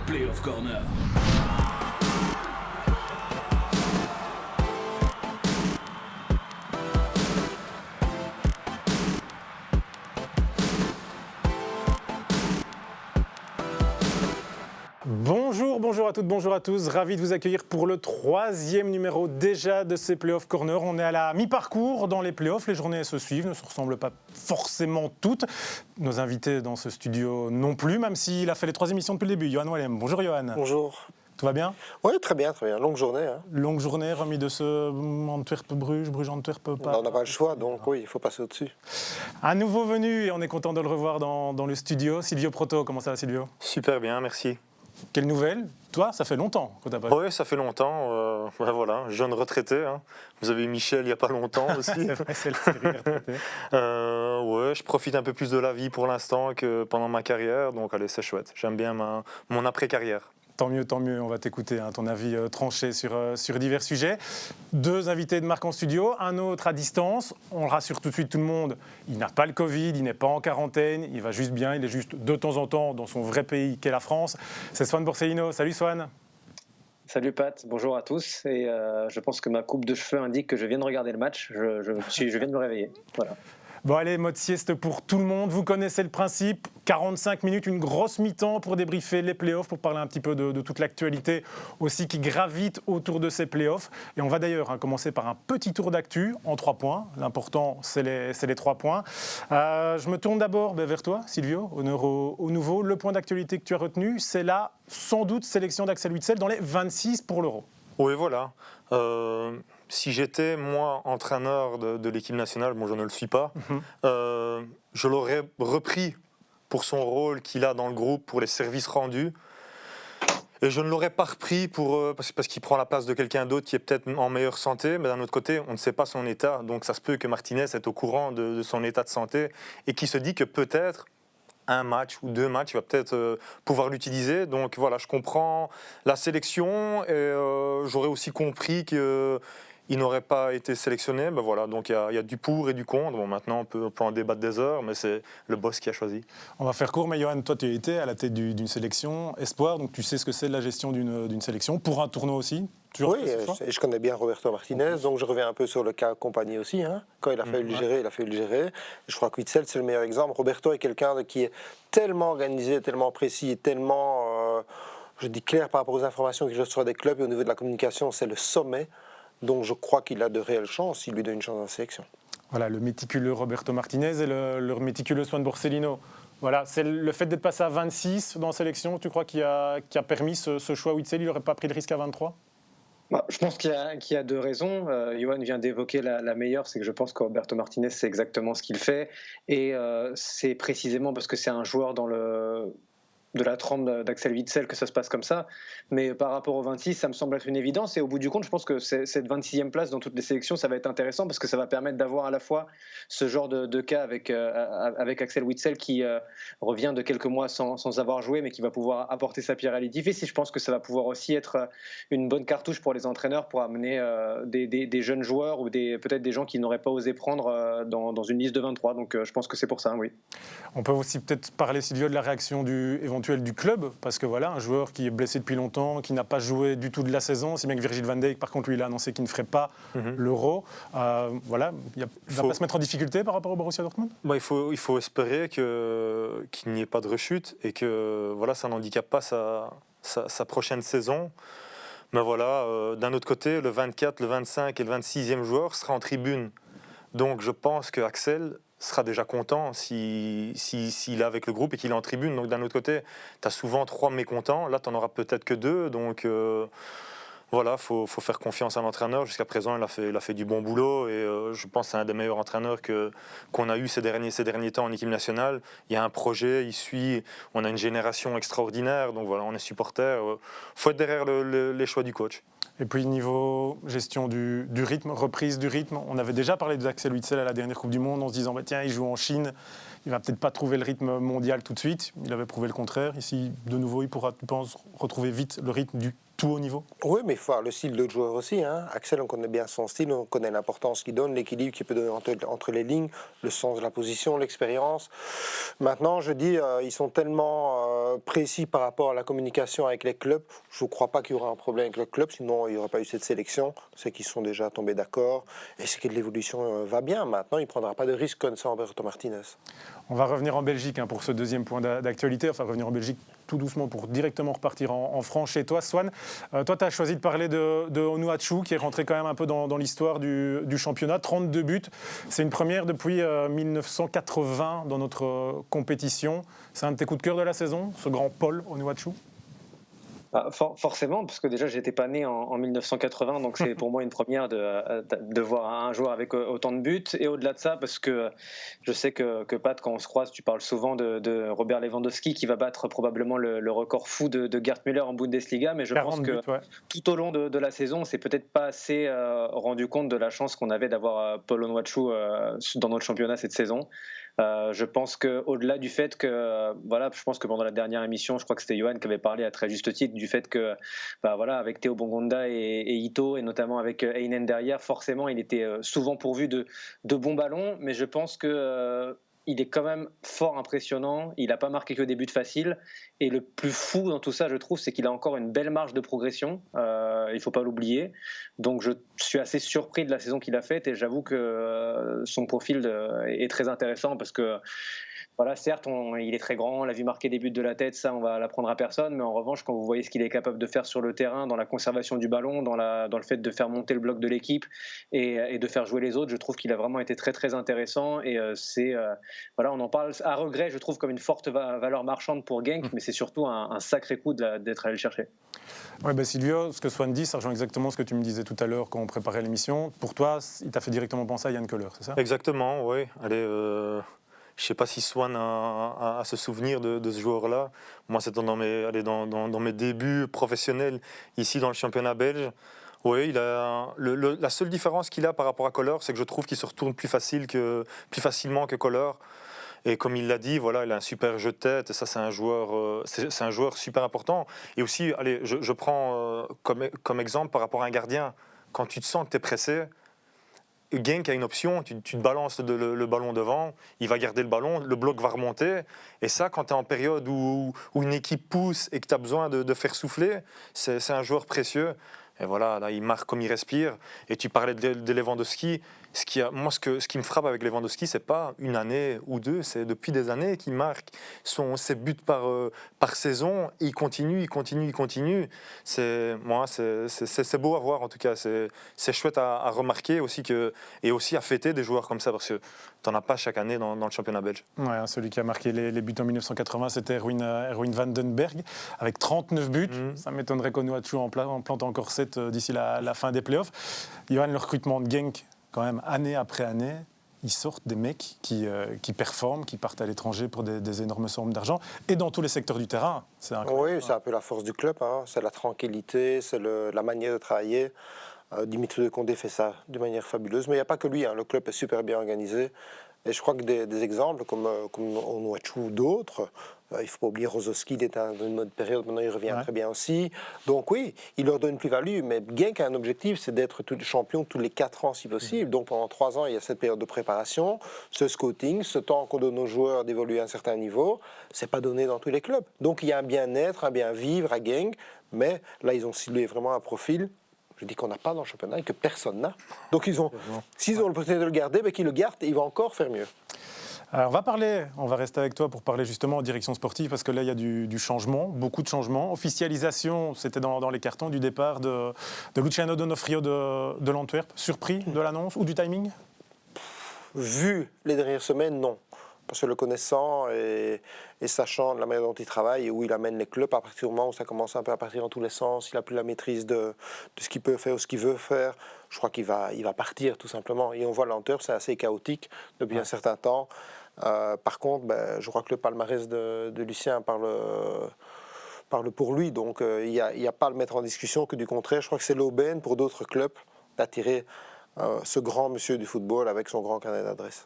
Playoff Corner. Bonjour à toutes, bonjour à tous. Ravi de vous accueillir pour le 3e numéro déjà de ces Playoff Corner. On est à la mi-parcours dans les playoffs. Les journées se suivent, ne se ressemblent pas forcément toutes. Nos invités dans ce studio non plus, même s'il a fait les 3 émissions depuis le début. Johan Wallem. Bonjour Johan. Bonjour. Tout va bien ? Oui, très bien, très bien. Longue journée. Hein. Longue journée, remis de ce Antwerp-Bruges, Bruges-Antwerp. On n'a pas le choix, donc oui, il faut passer au-dessus. Un nouveau venu et on est content de le revoir dans le studio. Silvio Proto, comment ça va Silvio ? Super bien, merci. Quelle nouvelle ? Toi, ça fait longtemps que tu n'as pas... Oui, ça fait longtemps. Voilà, jeune retraité. Hein. Vous avez eu Michel il n'y a pas longtemps aussi. C'est vrai, c'est le série retraité. Ouais, je profite un peu plus de la vie pour l'instant que pendant ma carrière. Donc allez, c'est chouette. J'aime bien mon après-carrière. Tant mieux, on va t'écouter, ton avis tranché sur divers sujets. 2 invités de marque en studio, un autre à distance. On le rassure tout de suite tout le monde, il n'a pas le Covid, il n'est pas en quarantaine, il va juste bien, il est juste de temps en temps dans son vrai pays qu'est la France. C'est Swan Borsellino. Salut Swan. Salut Pat, bonjour à tous. Et je pense que ma coupe de cheveux indique que je viens de regarder le match, je viens de me réveiller. Voilà. Bon allez, mode sieste pour tout le monde, vous connaissez le principe, 45 minutes, une grosse mi-temps pour débriefer les playoffs, pour parler un petit peu de toute l'actualité aussi qui gravite autour de ces playoffs. Et on va d'ailleurs commencer par un petit tour d'actu en 3 points, l'important c'est les 3 points. Je me tourne d'abord vers toi Silvio, honneur au nouveau. Le point d'actualité que tu as retenu, c'est la sans doute sélection d'Axel Witsel dans les 26 pour l'Euro. Oui, voilà. Si j'étais, moi, entraîneur de l'équipe nationale, bon, je ne le suis pas, je l'aurais repris pour son rôle qu'il a dans le groupe, pour les services rendus. Et je ne l'aurais pas repris parce qu'il prend la place de quelqu'un d'autre qui est peut-être en meilleure santé, mais d'un autre côté, on ne sait pas son état. Donc ça se peut que Martinez est au courant de son état de santé et qui se dit que peut-être un match ou 2 matchs, il va peut-être pouvoir l'utiliser. Donc voilà, je comprends la sélection et j'aurais aussi compris qu'il n'aurait pas été sélectionné. Ben voilà, donc il y a du pour et du contre. Bon, maintenant, on peut en débattre des heures, mais c'est le boss qui a choisi. On va faire court, mais Johan, toi, tu as été à la tête d'une sélection espoir, donc tu sais ce que c'est la gestion d'une sélection, pour un tournoi aussi. Oui, et je connais bien Roberto Martinez, donc je reviens un peu sur le cas Compagnie aussi. Hein. Quand il a fallu le gérer, il a fallu le gérer. Je crois que Witsel, c'est le meilleur exemple. Roberto est quelqu'un qui est tellement organisé, tellement précis et tellement, je dis clair par rapport aux informations qu'il reçoit des clubs et au niveau de la communication, c'est le sommet. Donc je crois qu'il a de réelles chances, il lui donne une chance dans la sélection. Voilà, le méticuleux Roberto Martinez et le méticuleux Swan Borsellino. Voilà, c'est le fait d'être passé à 26 dans la sélection, tu crois, qui a permis ce choix Witsel. Il n'aurait pas pris le risque à 23 ? Je pense qu'il y a 2 raisons. Johan vient d'évoquer la meilleure, c'est que je pense que Roberto Martinez, c'est exactement ce qu'il fait. Et c'est précisément parce que c'est un joueur de la trempe d'Axel Witsel que ça se passe comme ça. Mais par rapport au 26, ça me semble être une évidence. Et au bout du compte, je pense que cette 26e place dans toutes les sélections, ça va être intéressant parce que ça va permettre d'avoir à la fois ce genre de cas avec Axel Witsel qui revient de quelques mois sans avoir joué, mais qui va pouvoir apporter sa pierre à l'édifice. Et je pense que ça va pouvoir aussi être une bonne cartouche pour les entraîneurs pour amener des jeunes joueurs ou peut-être des gens qui n'auraient pas osé prendre dans une liste de 23. Donc je pense que c'est pour ça, oui. On peut aussi peut-être parler, Silvio, de la réaction éventuelle du club, parce que voilà, un joueur qui est blessé depuis longtemps, qui n'a pas joué du tout de la saison, si bien que Virgil van Dijk, par contre, lui, il a annoncé qu'il ne ferait pas l'Euro. Voilà, il ne va pas se mettre en difficulté par rapport au Borussia Dortmund ? Il faut espérer qu'il n'y ait pas de rechute et que voilà, ça n'handicape pas sa prochaine saison. Mais voilà, d'un autre côté, le 24, le 25 et le 26e joueur sera en tribune. Donc je pense que Axel sera déjà content s'il est avec le groupe et qu'il est en tribune. Donc d'un autre côté, tu as souvent 3 mécontents. Là, tu n'en auras peut-être que 2. Donc voilà, faut faire confiance à l'entraîneur. Jusqu'à présent, il a fait du bon boulot. Et je pense que c'est un des meilleurs entraîneurs qu'on a eu ces derniers temps en équipe nationale. Il y a un projet, il suit. On a une génération extraordinaire. Donc voilà, on est supporters. Faut être derrière les choix du coach. Et puis niveau gestion du rythme, reprise du rythme, on avait déjà parlé d'Axel Witsel à la dernière Coupe du Monde en se disant tiens, il joue en Chine, il va peut-être pas trouver le rythme mondial tout de suite. Il avait prouvé le contraire. Ici, de nouveau, il pourra, tu penses, retrouver vite le rythme du tout haut niveau? Oui, mais il faut avoir le style d'autres joueurs aussi. Axel, on connaît bien son style, on connaît l'importance qu'il donne, l'équilibre qu'il peut donner entre les lignes, le sens de la position, l'expérience. Maintenant, je dis, ils sont tellement précis par rapport à la communication avec les clubs. Je ne crois pas qu'il y aura un problème avec le club, sinon il n'y aurait pas eu cette sélection. C'est qu'ils sont déjà tombés d'accord et c'est que l'évolution va bien. Maintenant, il ne prendra pas de risque comme ça, Roberto Martinez. On va revenir en Belgique pour ce deuxième point d'actualité. Enfin, revenir en Belgique tout doucement pour directement repartir en France chez toi. Swan, toi, tu as choisi de parler de Onuachu, qui est rentré quand même un peu dans l'histoire du championnat. 32 buts. C'est une première depuis 1980 dans notre compétition. C'est un de tes coups de cœur de la saison, ce grand Paul Onuachu? Forcément, parce que déjà j'étais pas né en 1980, donc c'est pour moi une première de voir un joueur avec autant de buts. Et au-delà de ça, parce que je sais que Pat, quand on se croise, tu parles souvent de Robert Lewandowski qui va battre probablement le record fou de Gerd Müller en Bundesliga, mais je pense que tout au long de la saison, on s'est peut-être pas assez rendu compte de la chance qu'on avait d'avoir Paul Onuachu dans notre championnat cette saison. Je pense qu'au-delà du fait que, je pense que pendant la dernière émission, je crois que c'était Johan qui avait parlé à très juste titre du fait que, avec Théo Bongonda et Ito, et notamment avec Heinen derrière, forcément, il était souvent pourvu de bons ballons, mais je pense que il est quand même fort impressionnant. Il n'a pas marqué que des buts faciles. Et le plus fou dans tout ça, je trouve, c'est qu'il a encore une belle marge de progression. Il ne faut pas l'oublier. Donc je suis assez surpris de la saison qu'il a faite. Et j'avoue que son profil est très intéressant parce que, certes, il est très grand, on l'a vu marquer des buts de la tête, ça on va l'apprendre à personne, mais en revanche, quand vous voyez ce qu'il est capable de faire sur le terrain, dans la conservation du ballon, dans le fait de faire monter le bloc de l'équipe et de faire jouer les autres, je trouve qu'il a vraiment été très très intéressant et on en parle à regret, je trouve, comme une forte valeur marchande pour Genk, mais c'est surtout un sacré coup d'être allé le chercher. Ouais, Silvio, ce que Swan dit, ça rejoint exactement ce que tu me disais tout à l'heure quand on préparait l'émission. Pour toi, il t'a fait directement penser à Yann Köhler, c'est ça? Exactement, oui. Allez, je ne sais pas si Swan a ce souvenir de ce joueur-là. Moi, c'était dans mes débuts professionnels ici dans le championnat belge. Oui, la seule différence qu'il a par rapport à Köhler, c'est que je trouve qu'il se retourne plus facilement que Köhler. Et comme il l'a dit, il a un super jeu de tête. Et ça, c'est un joueur super important. Et aussi, allez, je prends comme exemple par rapport à un gardien. Quand tu te sens que tu es pressé, Genk a une option, tu te balances le ballon devant, il va garder le ballon, le bloc va remonter. Et ça, quand tu es en période où une équipe pousse et que tu as besoin de faire souffler, c'est un joueur précieux. Et voilà, là, il marque comme il respire. Et tu parlais de Lewandowski. Ce qui me frappe avec Lewandowski, c'est pas une année ou deux, c'est depuis des années qu'il marque ses buts par saison. Et il continue. C'est beau à voir en tout cas. C'est chouette à remarquer aussi et aussi à fêter des joueurs comme ça parce que t'en as pas chaque année dans le championnat belge. Ouais, celui qui a marqué les buts en 1980, c'était Erwin van den Berg avec 39 buts. Ça m'étonnerait qu'Onuachu en plante encore 7 d'ici la fin des playoffs. Johan, le recrutement de Genk, quand même, année après année, ils sortent des mecs qui performent, qui partent à l'étranger pour des énormes sommes d'argent, et dans tous les secteurs du terrain. C'est incroyable. Oui, c'est un peu la force du club, c'est la tranquillité, c'est la manière de travailler. Dimitri de Condé fait ça de manière fabuleuse, mais il n'y a pas que lui, le club est super bien organisé. Et je crois que des exemples comme Onuachu ou d'autres, il ne faut pas oublier Rozovski, il est dans une bonne période, maintenant il revient très bien aussi. Donc oui, il leur donne une plus-value, mais Genk a un objectif, c'est d'être champion tous les 4 ans si possible. Donc pendant 3 ans, il y a cette période de préparation, ce scouting, ce temps qu'on donne aux joueurs d'évoluer à un certain niveau, ce n'est pas donné dans tous les clubs. Donc il y a un bien-être, un bien-vivre à Genk, mais là ils ont ciblé vraiment un profil. Je dis qu'on n'a pas dans le championnat et que personne n'a. Donc s'ils ont l'opportunité de le garder, qu'ils le gardent et il va encore faire mieux. Alors on va rester avec toi pour parler justement en direction sportive parce que là il y a du changement, beaucoup de changements. Officialisation, c'était dans les cartons du départ de Luciano Donofrio de l'Antwerp. Surpris de l'annonce ou du timing? Vu les dernières semaines, non. Parce que le connaissant et sachant de la manière dont il travaille et où il amène les clubs, à partir du moment où ça commence un peu à partir dans tous les sens, il n'a plus la maîtrise de ce qu'il peut faire ou ce qu'il veut faire, je crois qu'il va partir tout simplement. Et on voit l'Antwerp, c'est assez chaotique depuis un certain temps. Par contre, je crois que le palmarès de Lucien parle pour lui, donc il n'y a pas à le mettre en discussion, que du contraire. Je crois que c'est l'aubaine pour d'autres clubs d'attirer ce grand monsieur du football avec son grand carnet d'adresses.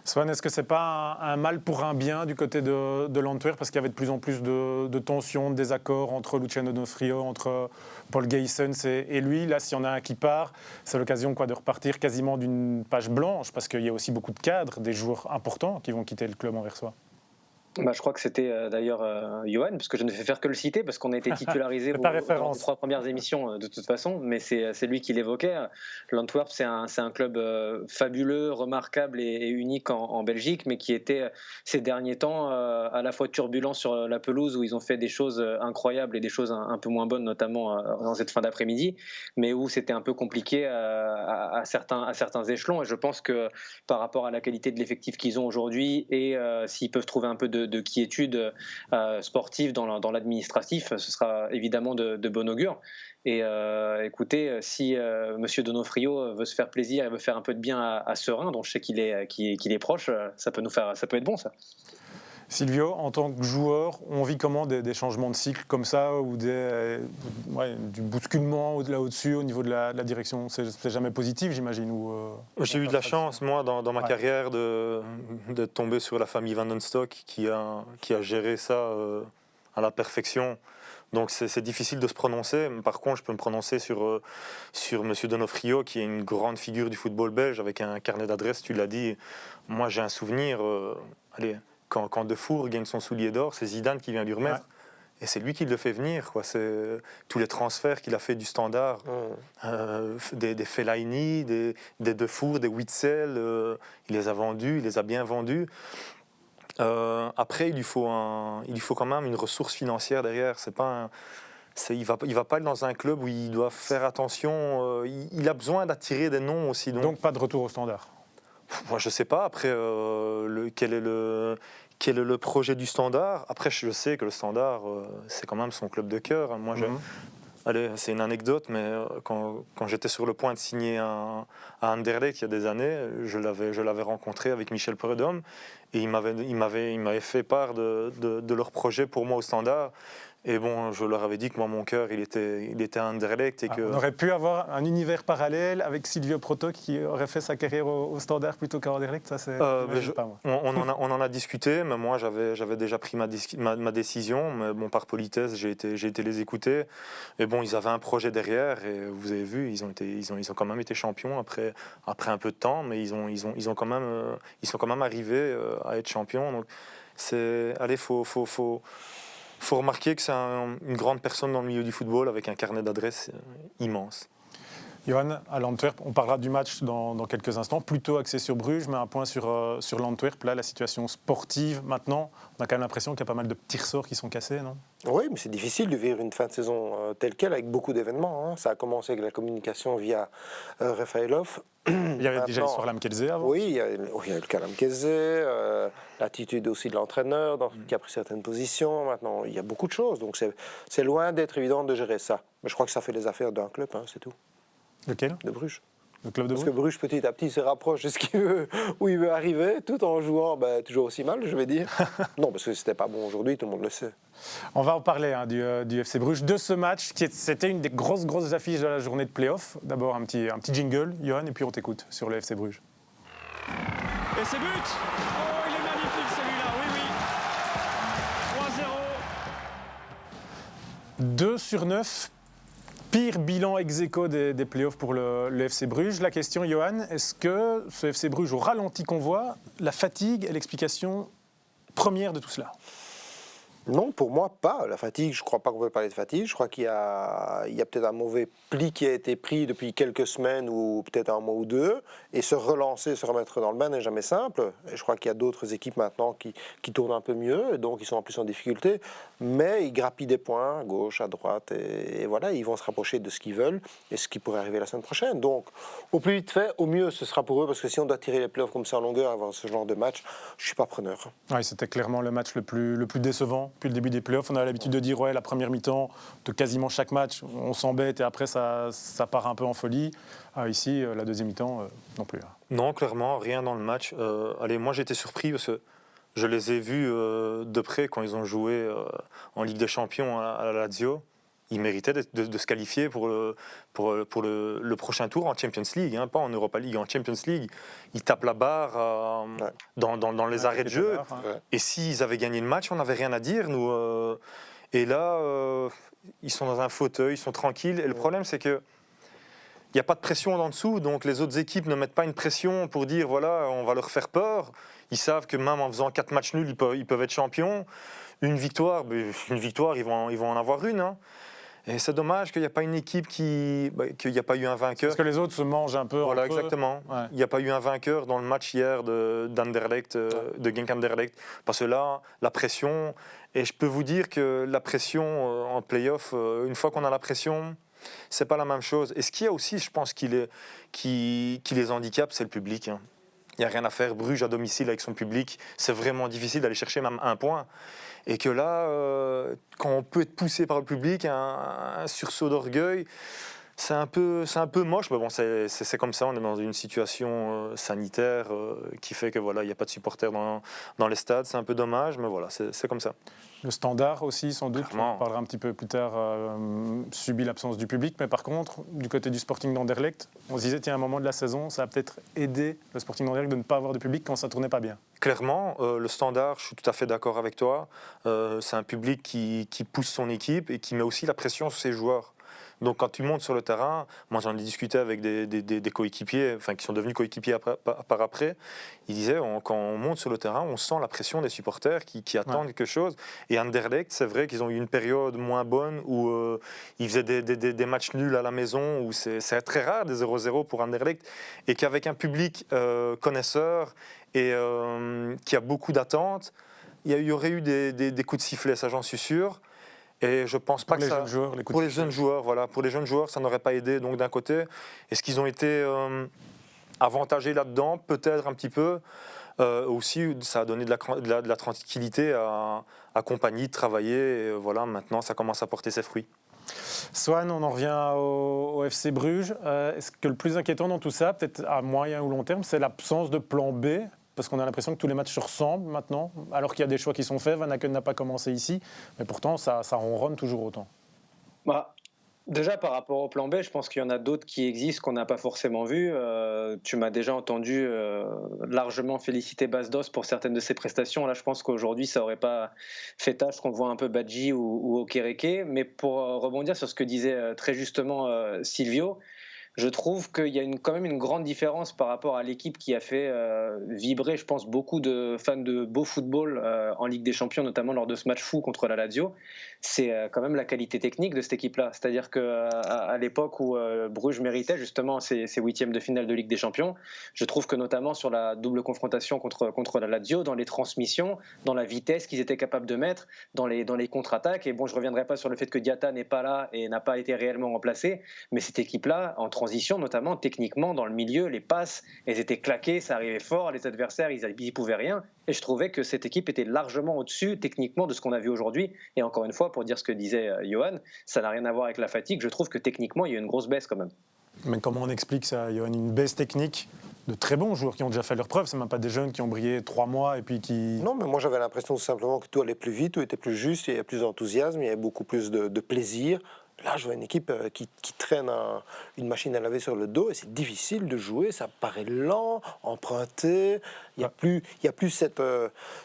Swan, est-ce que c'est pas un mal pour un bien du côté de l'Antwerp, parce qu'il y avait de plus en plus de tensions, de désaccords entre Luciano D'Onofrio, entre Paul Geysens et lui. Là, s'il y en a un qui part, c'est l'occasion de repartir quasiment d'une page blanche, parce qu'il y a aussi beaucoup de cadres, des joueurs importants qui vont quitter le club anversois. Je crois que c'était d'ailleurs Johan, parce que je ne vais faire que le citer, parce qu'on a été titularisé dans les 3 premières émissions de toute façon, mais c'est lui qui l'évoquait. L'Antwerp, c'est un club fabuleux, remarquable et unique en Belgique, mais qui était ces derniers temps à la fois turbulent sur la pelouse, où ils ont fait des choses incroyables et des choses un peu moins bonnes, notamment dans cette fin d'après-midi, mais où c'était un peu compliqué à certains échelons. Et je pense que par rapport à la qualité de l'effectif qu'ils ont aujourd'hui, et s'ils peuvent trouver un peu de quiétude sportive dans l'administratif, ce sera évidemment de bon augure. Et écoutez, si Monsieur D'Onofrio veut se faire plaisir et veut faire un peu de bien à Serein, dont je sais qu'il est proche, ça peut être bon, ça. Silvio, en tant que joueur, on vit comment des changements de cycle comme ça, ou du bousculement là au-dessus au niveau de la direction? C'est jamais positif, j'imagine. J'ai eu de la chance, moi, dans ma carrière, de tomber sur la famille Van den Stock qui a géré ça à la perfection. Donc c'est difficile de se prononcer. Par contre, je peux me prononcer sur M. D'Onofrio, qui est une grande figure du football belge, avec un carnet d'adresses, tu l'as dit. Moi, j'ai un souvenir... Quand Defour gagne son soulier d'or, c'est Zidane qui vient lui remettre. Ouais. Et c'est lui qui le fait venir. C'est tous les transferts qu'il a fait du Standard, des Fellaini, des Defour, des Witzel, il les a vendus, il les a bien vendus. Après, il lui faut quand même une ressource financière derrière. Il va pas être dans un club où il doit faire attention. Il a besoin d'attirer des noms aussi. Donc pas de retour au Standard. Moi, je ne sais pas. Après, quel est le projet du Standard? Après, je sais que le Standard, c'est quand même son club de cœur. Moi, allez, c'est une anecdote, mais quand j'étais sur le point de signer à Anderlecht il y a des années, je l'avais rencontré avec Michel Prudhomme, et il m'avait fait part de leur projet pour moi au Standard. Et bon, je leur avais dit que moi, mon cœur, il était à Anderlecht. Et que... On aurait pu avoir un univers parallèle avec Silvio Proto qui aurait fait sa carrière au Standard plutôt qu'à Anderlecht. Ça, c'est pas moi. On en a discuté, mais moi, j'avais déjà pris ma décision. Mais bon, par politesse, j'ai été les écouter. Et bon, ils avaient un projet derrière. Et vous avez vu, ils ont quand même été champions après un peu de temps, mais ils sont quand même arrivés à être champions. Donc, faut remarquer que c'est une grande personne dans le milieu du football avec un carnet d'adresses immense. Johan, à l'Antwerp, on parlera du match dans quelques instants, plutôt axé sur Bruges, mais un point sur l'Antwerp. Là, la situation sportive, maintenant, on a quand même l'impression qu'il y a pas mal de petits ressorts qui sont cassés, non? Oui, mais c'est difficile de vivre une fin de saison telle qu'elle, avec beaucoup d'événements. Ça a commencé avec la communication via Rafaelov. Il y avait déjà l'histoire Lamkelze avant. Oui, il y a le cas Lamkelze, l'attitude aussi de l'entraîneur qui a pris certaines positions. Maintenant, il y a beaucoup de choses, donc c'est loin d'être évident de gérer ça. Mais je crois que ça fait les affaires d'un club, c'est tout. Lequel? De Bruges. Le club de Parce Bruges. que Bruges, petit à petit, se rapproche de où il veut arriver, tout en jouant toujours aussi mal, je vais dire. Non, parce que c'était pas bon aujourd'hui, tout le monde le sait. On va en parler du FC Bruges, de ce match, c'était une des grosses affiches de la journée de play-off. D'abord un petit jingle, Johan, et puis on t'écoute sur le FC Bruges. Et c'est but! Oh, il est magnifique celui-là, oui. 3-0. 2 sur 9. Pire bilan ex-aequo des playoffs pour le FC Bruges. La question, Johan, est-ce que ce FC Bruges, au ralenti qu'on voit, la fatigue est l'explication première de tout cela? Non, pour moi, pas. La fatigue, je ne crois pas qu'on peut parler de fatigue. Je crois qu'il y a peut-être un mauvais pli qui a été pris depuis quelques semaines ou peut-être un mois ou deux. Et se relancer, se remettre dans le bain n'est jamais simple. Et je crois qu'il y a d'autres équipes maintenant qui tournent un peu mieux, et donc ils sont en plus en difficulté. Mais ils grappillent des points à gauche, à droite. Et voilà, ils vont se rapprocher de ce qu'ils veulent et ce qui pourrait arriver la semaine prochaine. Donc, au plus vite fait, au mieux ce sera pour eux. Parce que si on doit tirer les playoffs comme ça en longueur, avoir ce genre de match, je ne suis pas preneur. Oui, c'était clairement le match le plus décevant. Depuis le début des playoffs, on a l'habitude de dire la première mi-temps de quasiment chaque match, on s'embête et après ça part un peu en folie. Ici, la deuxième mi-temps, non plus. Non, clairement, rien dans le match. Moi j'étais surpris parce que je les ai vus de près quand ils ont joué en Ligue des Champions à la Lazio. il méritait de se qualifier pour le prochain tour en Champions League, hein, pas en Europa League, en Champions League. Ils tapent la barre dans les arrêts de jeu. Et s'ils avaient gagné le match, on n'avait rien à dire, nous. Et là, ils sont dans un fauteuil, ils sont tranquilles. Et le problème, c'est que il n'y a pas de pression en dessous, donc les autres équipes ne mettent pas une pression pour dire voilà, on va leur faire peur. Ils savent que même en faisant 4 matchs nuls, ils peuvent être champions. Une victoire, ils vont en avoir une. Hein. Et c'est dommage qu'il n'y a pas une équipe qu'il n'y a pas eu un vainqueur. Parce que les autres se mangent un peu. Voilà, entre exactement. Ouais. Il n'y a pas eu un vainqueur dans le match hier d'Anderlecht, de Genk Anderlecht. Parce que là, la pression, et je peux vous dire que la pression en play-off, une fois qu'on a la pression, c'est pas la même chose. Et ce qu'il y a aussi, je pense, qui les handicape, c'est le public. Hein. Il n'y a rien à faire. Bruges à domicile avec son public, c'est vraiment difficile d'aller chercher même un point. Et que là, quand on peut être poussé par le public, un sursaut d'orgueil, c'est un peu moche. Mais bon, c'est comme ça. On est dans une situation sanitaire qui fait que voilà, il n'y a pas de supporters dans les stades. C'est un peu dommage, mais voilà, c'est comme ça. Le Standard aussi, sans doute, Clairement. on parlera un petit peu plus tard, subit l'absence du public. Mais par contre, du côté du Sporting d'Anderlecht, on se disait, tiens, à un moment de la saison, ça a peut-être aidé le Sporting d'Anderlecht de ne pas avoir de public quand ça ne tournait pas bien. Clairement, le Standard, je suis tout à fait d'accord avec toi. C'est un public qui pousse son équipe et qui met aussi la pression sur ses joueurs. Donc quand tu montes sur le terrain, moi j'en ai discuté avec des coéquipiers, enfin qui sont devenus coéquipiers par après, ils disaient quand on monte sur le terrain, on sent la pression des supporters qui attendent quelque chose. Et Anderlecht, c'est vrai qu'ils ont eu une période moins bonne où ils faisaient des matchs nuls à la maison, où c'est très rare des 0-0 pour Anderlecht, et qu'avec un public connaisseur et qui a beaucoup d'attentes, il y aurait eu des coups de sifflet, ça j'en suis sûr. Et je pense pas que ça. Pour les jeunes joueurs, voilà. Pour les jeunes joueurs, ça n'aurait pas aidé. Donc d'un côté, est-ce qu'ils ont été avantagés là-dedans? Peut-être un petit peu. Aussi, ça a donné de la tranquillité à Compagnie de travailler. Et voilà, maintenant, ça commence à porter ses fruits. Swan, on en revient au FC Bruges. Est-ce que le plus inquiétant dans tout ça, peut-être à moyen ou long terme, c'est l'absence de plan B? Parce qu'on a l'impression que tous les matchs se ressemblent maintenant, alors qu'il y a des choix qui sont faits. Van Aken n'a pas commencé ici, mais pourtant, ça ronronne toujours autant. Déjà, par rapport au plan B, je pense qu'il y en a d'autres qui existent qu'on n'a pas forcément vus. Tu m'as déjà entendu largement féliciter Basdos pour certaines de ses prestations. Là, je pense qu'aujourd'hui, ça n'aurait pas fait tâche qu'on voit un peu Badji ou Okereke. Mais pour rebondir sur ce que disait très justement Silvio, je trouve qu'il y a quand même une grande différence par rapport à l'équipe qui a fait vibrer, je pense, beaucoup de fans de beau football en Ligue des Champions, notamment lors de ce match fou contre la Lazio. C'est quand même la qualité technique de cette équipe-là. C'est-à-dire qu'à l'époque où Bruges méritait justement ses huitièmes de finale de Ligue des Champions, je trouve que notamment sur la double confrontation contre la Lazio, dans les transmissions, dans la vitesse qu'ils étaient capables de mettre, dans les contre-attaques, et bon, je ne reviendrai pas sur le fait que Diatta n'est pas là et n'a pas été réellement remplacé, mais cette équipe-là, en transition, notamment techniquement, dans le milieu, les passes, elles étaient claquées, ça arrivait fort, les adversaires, ils n'y pouvaient rien. Et je trouvais que cette équipe était largement au-dessus, techniquement, de ce qu'on a vu aujourd'hui. Et encore une fois, pour dire ce que disait Johan, ça n'a rien à voir avec la fatigue. Je trouve que techniquement, il y a une grosse baisse quand même. Mais comment on explique ça, Johan? Une baisse technique de très bons joueurs qui ont déjà fait leurs preuves. C'est même pas des jeunes qui ont brillé 3 mois et puis qui... Non, mais moi j'avais l'impression tout simplement que tout allait plus vite, tout était plus juste, il y avait plus d'enthousiasme, il y avait beaucoup plus de plaisir. Là, je vois une équipe qui traîne une machine à laver sur le dos et c'est difficile de jouer, ça paraît lent, emprunté. Il n'y a plus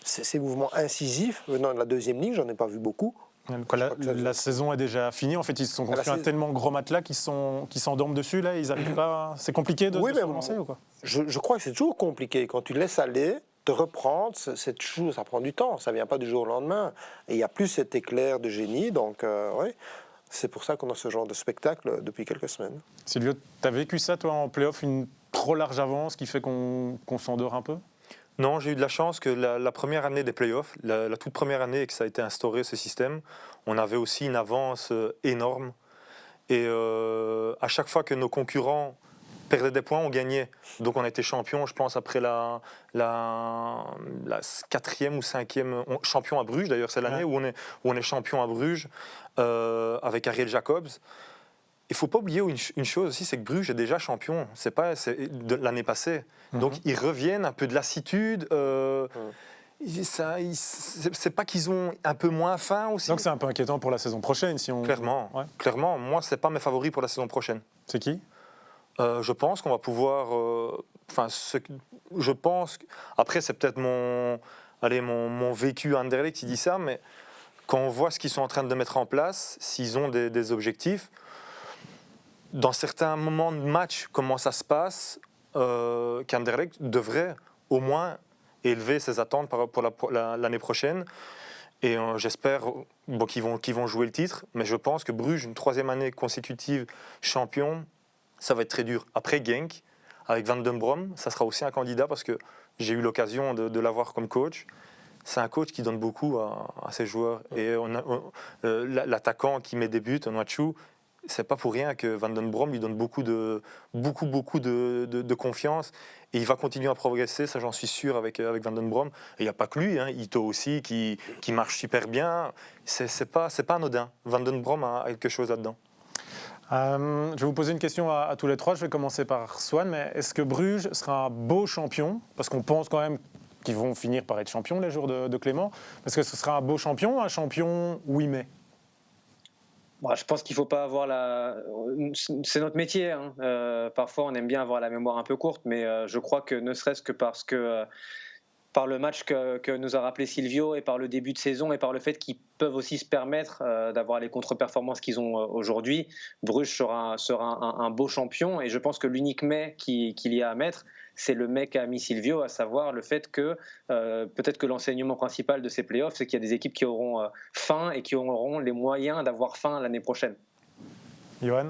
ces mouvements incisifs venant de la deuxième ligne, j'en ai pas vu beaucoup. La saison est déjà finie. En fait, ils se sont construits un tellement gros matelas qui s'endorment dessus. Là, ils n'arrivent pas. C'est compliqué de se relancer ou quoi? Je crois que c'est toujours compliqué. Quand tu laisses aller, te reprendre, ça prend du temps. Ça ne vient pas du jour au lendemain. Et il n'y a plus cet éclair de génie. Donc, oui. C'est pour ça qu'on a ce genre de spectacle depuis quelques semaines. Silvio, tu as vécu ça, toi, en play-off, une trop large avance qui fait qu'on s'endort un peu? Non, j'ai eu de la chance que la première année des playoffs, la toute première année que ça a été instauré, ce système, on avait aussi une avance énorme. Et à chaque fois que nos concurrents perdaient des points, on gagnait. Donc on a été champion, je pense, après la 4e ou 5e champion à Bruges. D'ailleurs, c'est l'année où on est champion à Bruges avec Ariel Jacobs. Il ne faut pas oublier une chose aussi, c'est que Bruges est déjà champion. C'est de l'année passée. Donc ils reviennent un peu de lassitude. c'est pas qu'ils ont un peu moins faim aussi. Donc c'est un peu inquiétant pour la saison prochaine si on... Clairement, Ouais. clairement. Moi, c'est pas mes favoris pour la saison prochaine. C'est qui? Je pense qu'on va pouvoir. Je pense. Après, c'est peut-être mon vécu Anderlecht qui dit ça, mais quand on voit ce qu'ils sont en train de mettre en place, s'ils ont des objectifs, dans certains moments de match, comment ça se passe, qu'Anderlecht devrait au moins élever ses attentes pour l'année prochaine. Et j'espère qu'ils vont jouer le titre, mais je pense que Bruges, une 3e année consécutive champion, ça va être très dur. Après Genk, avec Van den Brom, ça sera aussi un candidat parce que j'ai eu l'occasion de l'avoir comme coach. C'est un coach qui donne beaucoup à ses joueurs. Et l'attaquant qui met des buts, Onwachu, c'est pas pour rien que Van den Brom lui donne beaucoup de confiance. Et il va continuer à progresser, ça j'en suis sûr, avec Van den Brom. Et il n'y a pas que lui, hein, Ito aussi, qui marche super bien. C'est pas anodin. Van den Brom a quelque chose là-dedans. Je vais vous poser une question à tous les trois. Je vais commencer par Swan. Mais est-ce que Bruges sera un beau champion? Parce qu'on pense quand même qu'ils vont finir par être champions, les jours de Clément. Est-ce que ce sera un beau champion, un champion oui mais? Bon, je pense qu'il ne faut pas avoir C'est notre métier. Hein. Parfois, on aime bien avoir la mémoire un peu courte, mais je crois que ne serait-ce que parce que... par le match que nous a rappelé Silvio et par le début de saison et par le fait qu'ils peuvent aussi se permettre d'avoir les contre-performances qu'ils ont aujourd'hui, Bruges sera un beau champion. Et je pense que l'unique mais qu'il y a à mettre, c'est le mais qu'a mis Silvio, à savoir le fait que peut-être que l'enseignement principal de ces playoffs, c'est qu'il y a des équipes qui auront faim et qui auront les moyens d'avoir faim l'année prochaine. Johan,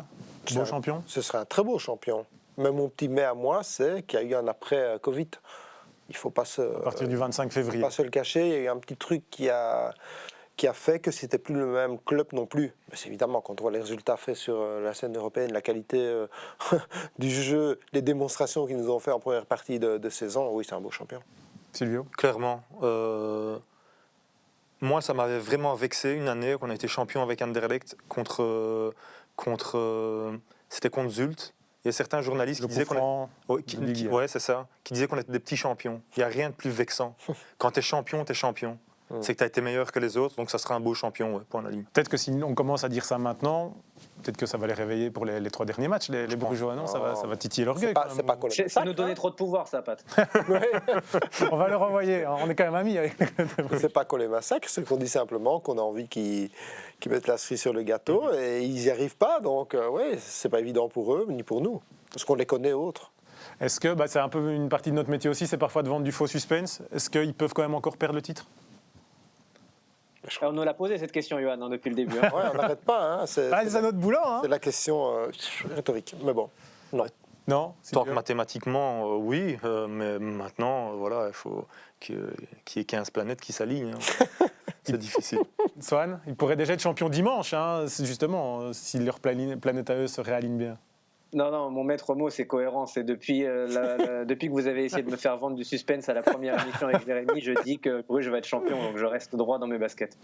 beau champion? Ce serait un très beau champion. Mais mon petit mais à moi, c'est qu'il y a eu un après-Covid. Il ne faut pas À partir du 25 février. pas se le cacher. Il y a eu un petit truc qui a fait que c'était plus le même club non plus. Mais c'est évidemment, quand on voit les résultats faits sur la scène européenne, la qualité du jeu, les démonstrations qu'ils nous ont fait en première partie de saison, oui, c'est un beau champion. Silvio? Clairement. Moi, ça m'avait vraiment vexé une année qu'on a été champion avec Anderlecht c'était contre Zult. Il y a certains journalistes qui disaient c'est ça, qui disaient qu'on était des petits champions. Il n'y a rien de plus vexant. Quand tu es champion, tu es champion. C'est que tu as été meilleur que les autres, donc ça sera un beau champion, point à la ligne. Peut-être que si on commence à dire ça maintenant, peut-être que ça va les réveiller pour les 3 derniers matchs, les Brugeois, non, ça va titiller l'orgueil. C'est pas collé. Ça nous donnait trop de pouvoir, ça, Pat. On va le renvoyer, on est quand même amis avec C'est pas coller massacre, c'est qu'on dit simplement qu'on a envie qu'ils mettent la cerise sur le gâteau et ils n'y arrivent pas, donc ouais, c'est pas évident pour eux ni pour nous, parce qu'on les connaît autres. Est-ce que, c'est un peu une partie de notre métier aussi, c'est parfois de vendre du faux suspense, est-ce qu'ils peuvent quand même encore perdre le titre? On nous l'a posé cette question, Johan, depuis le début. Hein. Ouais, on n'arrête pas, hein, c'est notre boulot, hein. c'est la question rhétorique, mais bon, non. Non, Tant que mathématiquement, oui, mais maintenant, voilà, il faut qu'il y ait 15 planètes qui s'alignent. Hein. C'est difficile. Swan, ils pourraient déjà être champions dimanche, hein, justement, si leur planète à eux se réaligne bien. Non, mon maître mot, c'est cohérence. Et depuis que vous avez essayé de me faire vendre du suspense à la première émission avec Jérémy, je dis que Bruges va être champion, donc je reste droit dans mes baskets.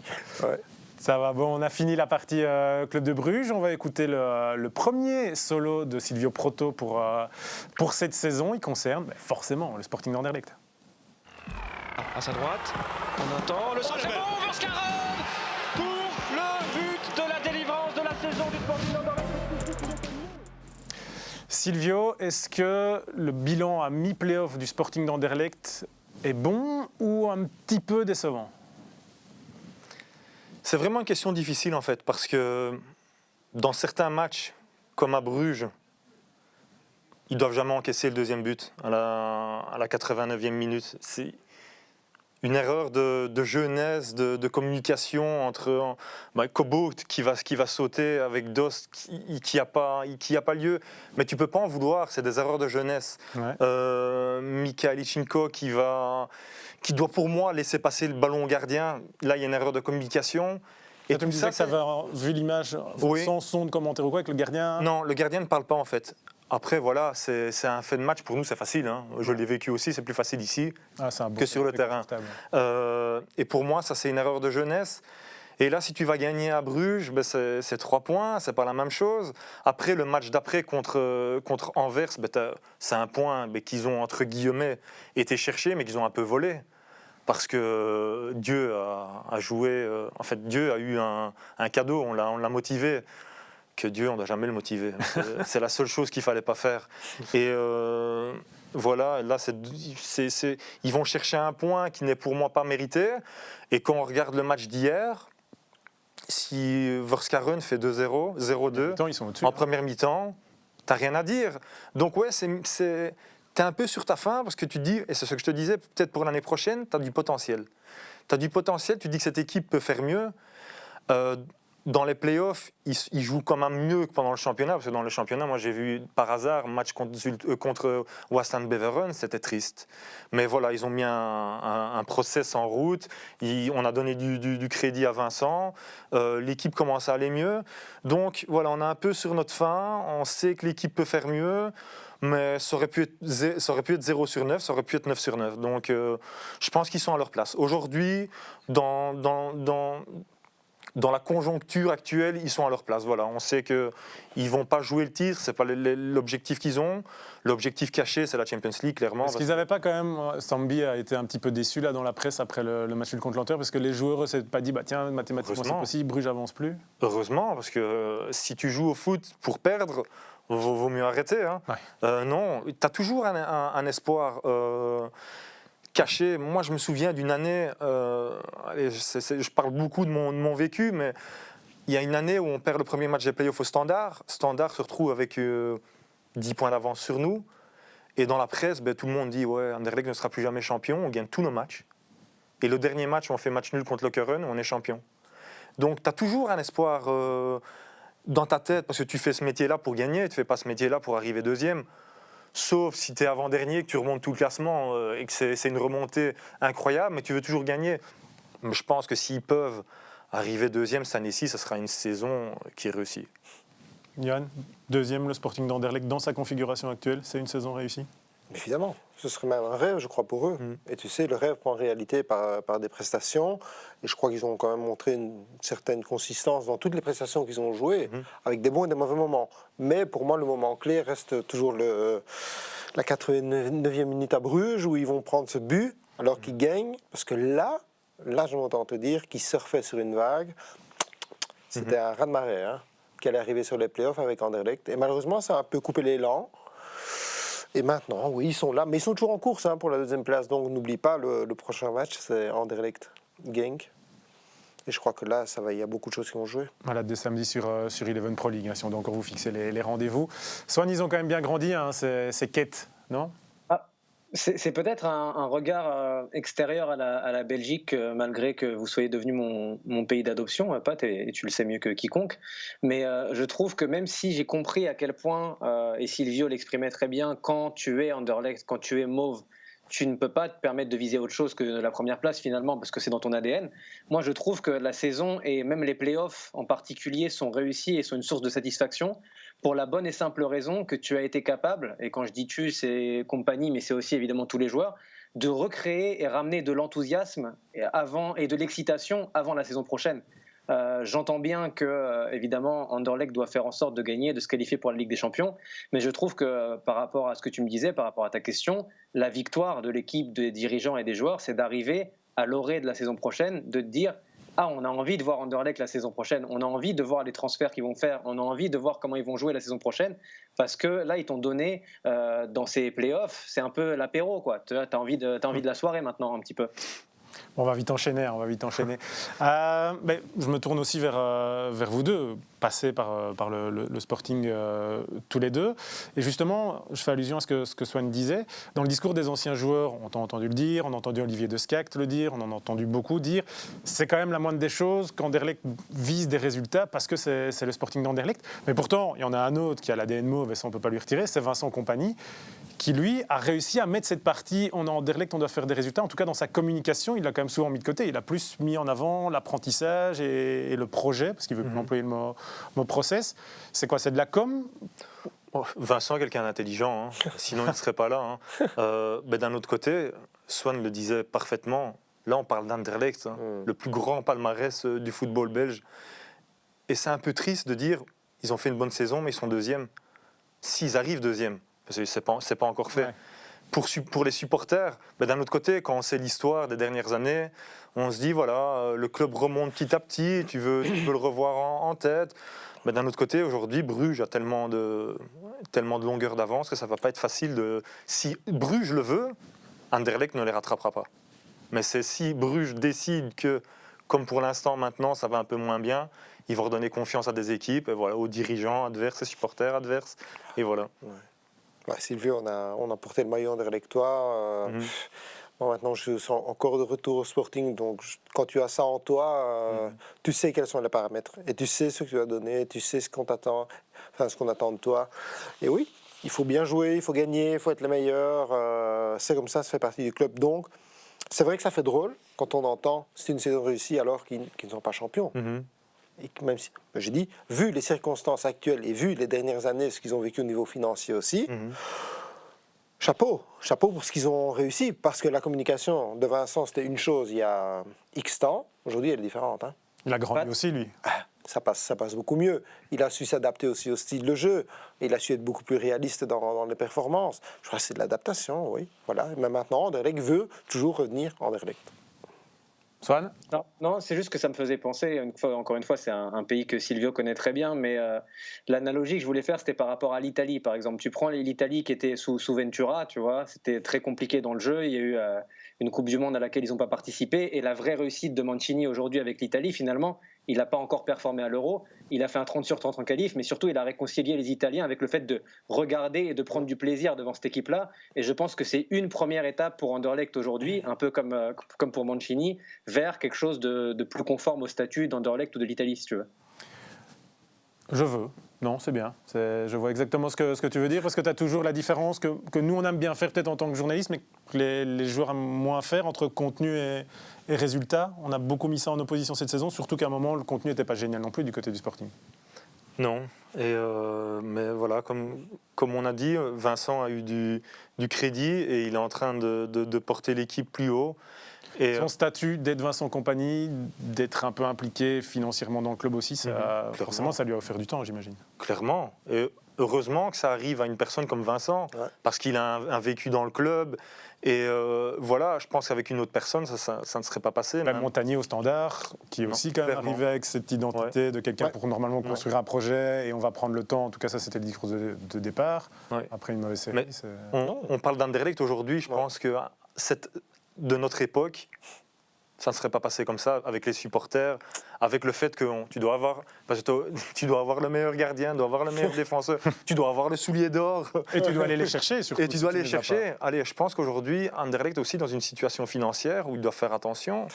Ouais. Ça va, bon, on a fini la partie Club de Bruges. On va écouter le premier solo de Silvio Proto pour cette saison. Il concerne forcément le Sporting d'Anderlecht. À sa droite, on attend le centre. C'est bon, Verskaren pour le but de la délivrance de la saison du Sporting d'Anderlecht. Silvio, est-ce que le bilan à mi-playoff du Sporting d'Anderlecht est bon ou un petit peu décevant? C'est vraiment une question difficile en fait, parce que dans certains matchs, comme à Bruges, ils doivent jamais encaisser le deuxième but à la 89e minute. C'est une erreur de jeunesse, de communication entre Kobo qui va sauter avec Dost qui a pas lieu. Mais tu peux pas en vouloir, c'est des erreurs de jeunesse. Ouais. Mikhail Ichinko qui doit pour moi laisser passer le ballon au gardien. Là, il y a une erreur de communication. Et tu me disais que ça va, vu l'image, oui. Sans son de commentaire ou quoi, avec le gardien? Non, le gardien ne parle pas en fait. Après, voilà, c'est un fait de match. Pour nous, c'est facile. Hein. Je l'ai vécu aussi. C'est plus facile ici que sur le terrain. Et pour moi, ça, c'est une erreur de jeunesse. Et là, si tu vas gagner à Bruges, c'est 3 points. C'est pas la même chose. Après, le match d'après contre Anvers, c'est un point qu'ils ont, entre guillemets, été chercher, mais qu'ils ont un peu volé. parce que Dieu a joué, en fait Dieu a eu un cadeau, on l'a motivé, que Dieu on ne doit jamais le motiver, c'est la seule chose qu'il ne fallait pas faire. Et voilà, là ils vont chercher un point qui n'est pour moi pas mérité, et quand on regarde le match d'hier, si Vorskaren fait 2-0, 0-2, ils sont au-dessus, en première mi-temps, t'as rien à dire. Donc ouais, t'es un peu sur ta faim parce que tu te dis, et c'est ce que je te disais, peut-être pour l'année prochaine, t'as du potentiel. T'as du potentiel, tu dis que cette équipe peut faire mieux. Dans les playoffs, ils jouent quand même mieux que pendant le championnat, parce que dans le championnat, moi j'ai vu par hasard un match contre Wasland Beveren, c'était triste. Mais voilà, ils ont mis un process en route, on a donné du crédit à Vincent, l'équipe commence à aller mieux. Donc voilà, on est un peu sur notre faim, on sait que l'équipe peut faire mieux, mais ça aurait pu être 0 sur 9, ça aurait pu être 9 sur 9. Donc je pense qu'ils sont à leur place. Aujourd'hui, dans la conjoncture actuelle, ils sont à leur place. Voilà, on sait qu'ils ne vont pas jouer le titre, ce n'est pas l'objectif qu'ils ont. L'objectif caché, c'est la Champions League, clairement. Est-ce qu'ils n'avaient pas quand même... Sambi a été un petit peu déçu là, dans la presse après le match nul contre l'Antwerp, parce que les joueurs ne s'est pas dit, tiens, mathématiquement c'est possible, Bruges n'avance plus. Heureusement, parce que si tu joues au foot pour perdre, vaut mieux arrêter. Hein. Ouais. Non, tu as toujours un espoir... caché. Moi, je me souviens d'une année, je parle beaucoup de mon vécu, mais il y a une année où on perd le premier match des playoffs au Standard. Standard se retrouve avec 10 points d'avance sur nous. Et dans la presse, tout le monde dit ouais, Anderlecht ne sera plus jamais champion. On gagne tous nos matchs. Et le dernier match, on fait match nul contre Lokeren, on est champion. Donc, tu as toujours un espoir dans ta tête, parce que tu fais ce métier-là pour gagner, tu ne fais pas ce métier-là pour arriver deuxième. Sauf si tu es avant-dernier, que tu remontes tout le classement et que c'est une remontée incroyable, mais tu veux toujours gagner. Mais je pense que s'ils peuvent arriver deuxième cette année-ci, ça sera une saison qui est réussie. Yann, deuxième, le Sporting d'Anderlecht dans sa configuration actuelle, c'est une saison réussie ? Évidemment, ce serait même un rêve, je crois, pour eux. Et tu sais, le rêve prend réalité par des prestations. Et je crois qu'ils ont quand même montré une certaine consistance dans toutes les prestations qu'ils ont jouées, avec des bons et des mauvais moments. Mais pour moi, le moment clé reste toujours la 89e minute à Bruges, où ils vont prendre ce but alors qu'ils gagnent. Parce que là, je m'entends te dire qu'ils surfaient sur une vague. C'était un raz-de-marée qui allait arriver sur les playoffs avec Anderlecht. Et malheureusement, ça a un peu coupé l'élan. Et maintenant, oui, ils sont là, mais ils sont toujours en course pour la deuxième place. Donc n'oublie pas, le prochain match, c'est Anderlecht Genk. Et je crois que là, il y a beaucoup de choses qui vont jouer. Voilà, dès samedi sur Eleven Pro League, si on doit encore vous fixer les rendez-vous. Swan, ils ont quand même bien grandi, c'est Kate, non ? C'est peut-être un regard extérieur à la Belgique, malgré que vous soyez devenu mon pays d'adoption, Pat, et tu le sais mieux que quiconque. Mais je trouve que même si j'ai compris à quel point, et Silvio l'exprimait très bien, quand tu es Anderlecht, quand tu es mauve, tu ne peux pas te permettre de viser autre chose que la première place finalement, parce que c'est dans ton ADN. Moi, je trouve que la saison et même les playoffs en particulier sont réussis et sont une source de satisfaction pour la bonne et simple raison que tu as été capable, et quand je dis tu, c'est compagnie, mais c'est aussi évidemment tous les joueurs, de recréer et ramener de l'enthousiasme et de l'excitation avant la saison prochaine. J'entends bien que, évidemment, Anderlecht doit faire en sorte de gagner, de se qualifier pour la Ligue des Champions, mais je trouve que par rapport à ce que tu me disais, par rapport à ta question, la victoire de l'équipe, des dirigeants et des joueurs, c'est d'arriver à l'orée de la saison prochaine, de te dire on a envie de voir Anderlecht la saison prochaine, on a envie de voir les transferts qu'ils vont faire, on a envie de voir comment ils vont jouer la saison prochaine, parce que là, ils t'ont donné, dans ces playoffs, c'est un peu l'apéro, quoi. Tu as envie de la soirée maintenant, un petit peu. On va vite enchaîner. Je me tourne aussi vers vous deux, passés par le Sporting tous les deux. Et justement, je fais allusion à ce que Swan disait. Dans le discours des anciens joueurs, on t'a entendu le dire, on a entendu Olivier de Scact le dire, on en a entendu beaucoup dire. C'est quand même la moindre des choses qu'Anderlecht vise des résultats parce que c'est le Sporting d'Anderlecht. Mais pourtant, il y en a un autre qui a l'ADN mauve et ça on ne peut pas lui retirer, c'est Vincent Kompany, qui lui a réussi à mettre cette partie en Anderlecht, on doit faire des résultats. En tout cas, dans sa communication, il l'a quand même souvent mis de côté. Il a plus mis en avant l'apprentissage et le projet, parce qu'il veut plus employer le mot process. C'est quoi, c'est de la com ? Vincent est quelqu'un d'intelligent, sinon il ne serait pas là. D'un autre côté, Swan le disait parfaitement, là on parle d'Anderlecht, le plus grand palmarès du football belge. Et c'est un peu triste de dire, ils ont fait une bonne saison, mais ils sont deuxième. S'ils arrivent deuxième, parce que c'est pas encore fait. Ouais. pour les supporters, d'un autre côté, quand on sait l'histoire des dernières années, on se dit, voilà, le club remonte petit à petit, tu veux le revoir en tête. Mais d'un autre côté, aujourd'hui, Bruges a tellement de longueur d'avance que ça ne va pas être facile de... Si Bruges le veut, Anderlecht ne les rattrapera pas. Mais c'est si Bruges décide que, comme pour l'instant maintenant, ça va un peu moins bien, ils vont redonner confiance à des équipes, et voilà, aux dirigeants adverses, aux supporters adverses, et voilà. Ouais, Sylvie, on a porté le maillot anderlechtois. Moi, maintenant, je suis encore de retour au Sporting, donc quand tu as ça en toi, tu sais quels sont les paramètres, et tu sais ce que tu vas donner, tu sais ce qu'on t'attend, ce qu'on attend de toi. Et oui, il faut bien jouer, il faut gagner, il faut être le meilleur. C'est comme ça fait partie du club. Donc, c'est vrai que ça fait drôle quand on entend c'est une saison réussie alors qu'ils ne sont pas champions. Et que même si, j'ai dit, vu les circonstances actuelles et vu les dernières années, ce qu'ils ont vécu au niveau financier aussi, chapeau pour ce qu'ils ont réussi, parce que la communication de Vincent, c'était une chose il y a X temps, aujourd'hui elle est différente. Hein. Il a grandi aussi, lui. Ça passe beaucoup mieux. Il a su s'adapter aussi au style de jeu. Il a su être beaucoup plus réaliste dans les performances. Je crois que c'est de l'adaptation, oui. Voilà. Mais maintenant, Anderlecht veut toujours revenir Anderlecht. Swan ? Non, c'est juste que ça me faisait penser, encore une fois, c'est un pays que Silvio connaît très bien, mais l'analogie que je voulais faire, c'était par rapport à l'Italie, par exemple. Tu prends l'Italie qui était sous Ventura, tu vois, c'était très compliqué dans le jeu, il y a eu une Coupe du Monde à laquelle ils n'ont pas participé, et la vraie réussite de Mancini aujourd'hui avec l'Italie, finalement, il n'a pas encore performé à l'Euro, il a fait un 30 sur 30 en qualif, mais surtout il a réconcilié les Italiens avec le fait de regarder et de prendre du plaisir devant cette équipe-là, et je pense que c'est une première étape pour Anderlecht aujourd'hui, un peu comme pour Mancini, vers quelque chose de plus conforme au statut d'Anderlecht ou de l'Italie, si tu veux. Je veux. Non, c'est bien. Je vois exactement ce que tu veux dire, parce que tu as toujours la différence que nous, on aime bien faire peut-être en tant que journaliste, mais que les joueurs aiment moins faire entre contenu et résultat. On a beaucoup mis ça en opposition cette saison, surtout qu'à un moment, le contenu n'était pas génial non plus du côté du Sporting. Non, mais voilà, comme on a dit, Vincent a eu du crédit et il est en train de porter l'équipe plus haut. Et son statut d'être Vincent Kompany, d'être un peu impliqué financièrement dans le club aussi, forcément ça lui a offert du temps, j'imagine. Clairement. Et heureusement que ça arrive à une personne comme Vincent, parce qu'il a un vécu dans le club. Et voilà, je pense qu'avec une autre personne, ça ne serait pas passé. Même Montagnier au Standard, qui est aussi quand même arrivé avec cette identité de quelqu'un pour normalement construire un projet, et on va prendre le temps. En tout cas, ça c'était le discours de départ, après une mauvaise série. On parle d'Anderlecht aujourd'hui, je pense que de notre époque, ça ne serait pas passé comme ça avec les supporters, avec le fait que tu dois avoir le meilleur gardien, tu dois avoir le meilleur défenseur, tu dois avoir le soulier d'or. Et tu dois aller les chercher, surtout. Et tu dois aller les chercher. Allez, je pense qu'aujourd'hui, Anderlecht est aussi dans une situation financière où ils doivent faire attention.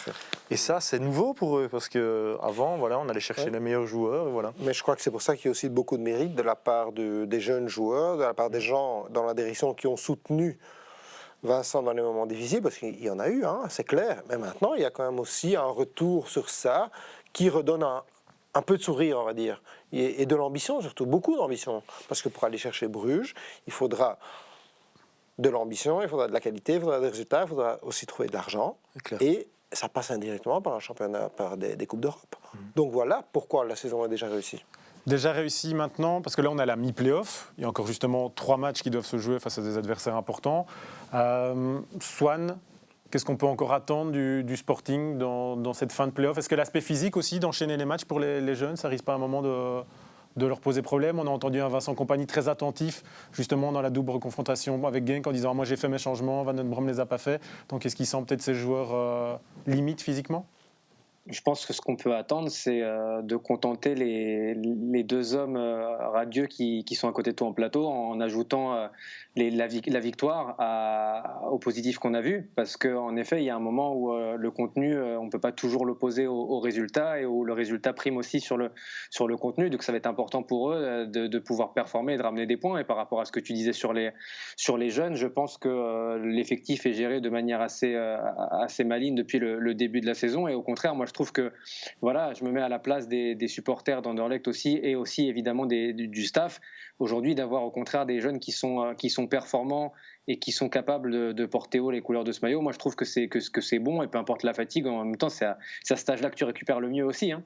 Et ça, c'est nouveau pour eux, parce qu'avant, voilà, on allait chercher les meilleurs joueurs. Et voilà. Mais je crois que c'est pour ça qu'il y a aussi beaucoup de mérite de la part des jeunes joueurs, de la part des gens dans la direction qui ont soutenu Vincent dans les moments difficiles, parce qu'il y en a eu, hein, c'est clair. Mais maintenant, il y a quand même aussi un retour sur ça qui redonne un peu de sourire, on va dire. Et de l'ambition, surtout, beaucoup d'ambition. Parce que pour aller chercher Bruges, il faudra de l'ambition, il faudra de la qualité, il faudra des résultats, il faudra aussi trouver de l'argent. Et ça passe indirectement par un championnat, par des Coupes d'Europe. Donc voilà pourquoi la saison est déjà réussie. Déjà réussi maintenant, parce que là on a la mi-playoff, il y a encore justement 3 matchs qui doivent se jouer face à des adversaires importants. Swan, qu'est-ce qu'on peut encore attendre du Sporting dans cette fin de playoff ? Est-ce que l'aspect physique aussi, d'enchaîner les matchs pour les jeunes, ça risque pas à un moment de leur poser problème ? On a entendu un Vincent Kompany très attentif justement dans la double confrontation avec Genk en disant « moi j'ai fait mes changements, Van den Brom ne les a pas fait ». Donc est-ce qu'il sent peut-être ces joueurs limites physiquement ? Je pense que ce qu'on peut attendre, c'est de contenter les deux hommes radieux qui sont à côté de toi en plateau, en ajoutant la victoire au positif qu'on a vu. Parce qu'en effet, il y a un moment où le contenu, on ne peut pas toujours l'opposer au résultat, et où le résultat prime aussi sur le contenu. Donc ça va être important pour eux de pouvoir performer et de ramener des points. Et par rapport à ce que tu disais sur les jeunes, je pense que l'effectif est géré de manière assez maligne depuis le début de la saison. Et au contraire, moi je trouve que voilà, je me mets à la place des supporters d'Anderlecht aussi, et aussi évidemment du staff aujourd'hui, d'avoir au contraire des jeunes qui sont performants et qui sont capables de porter haut les couleurs de ce maillot. Moi je trouve que c'est bon, et peu importe la fatigue, en même temps c'est à cet âge-là que tu récupères le mieux aussi, hein.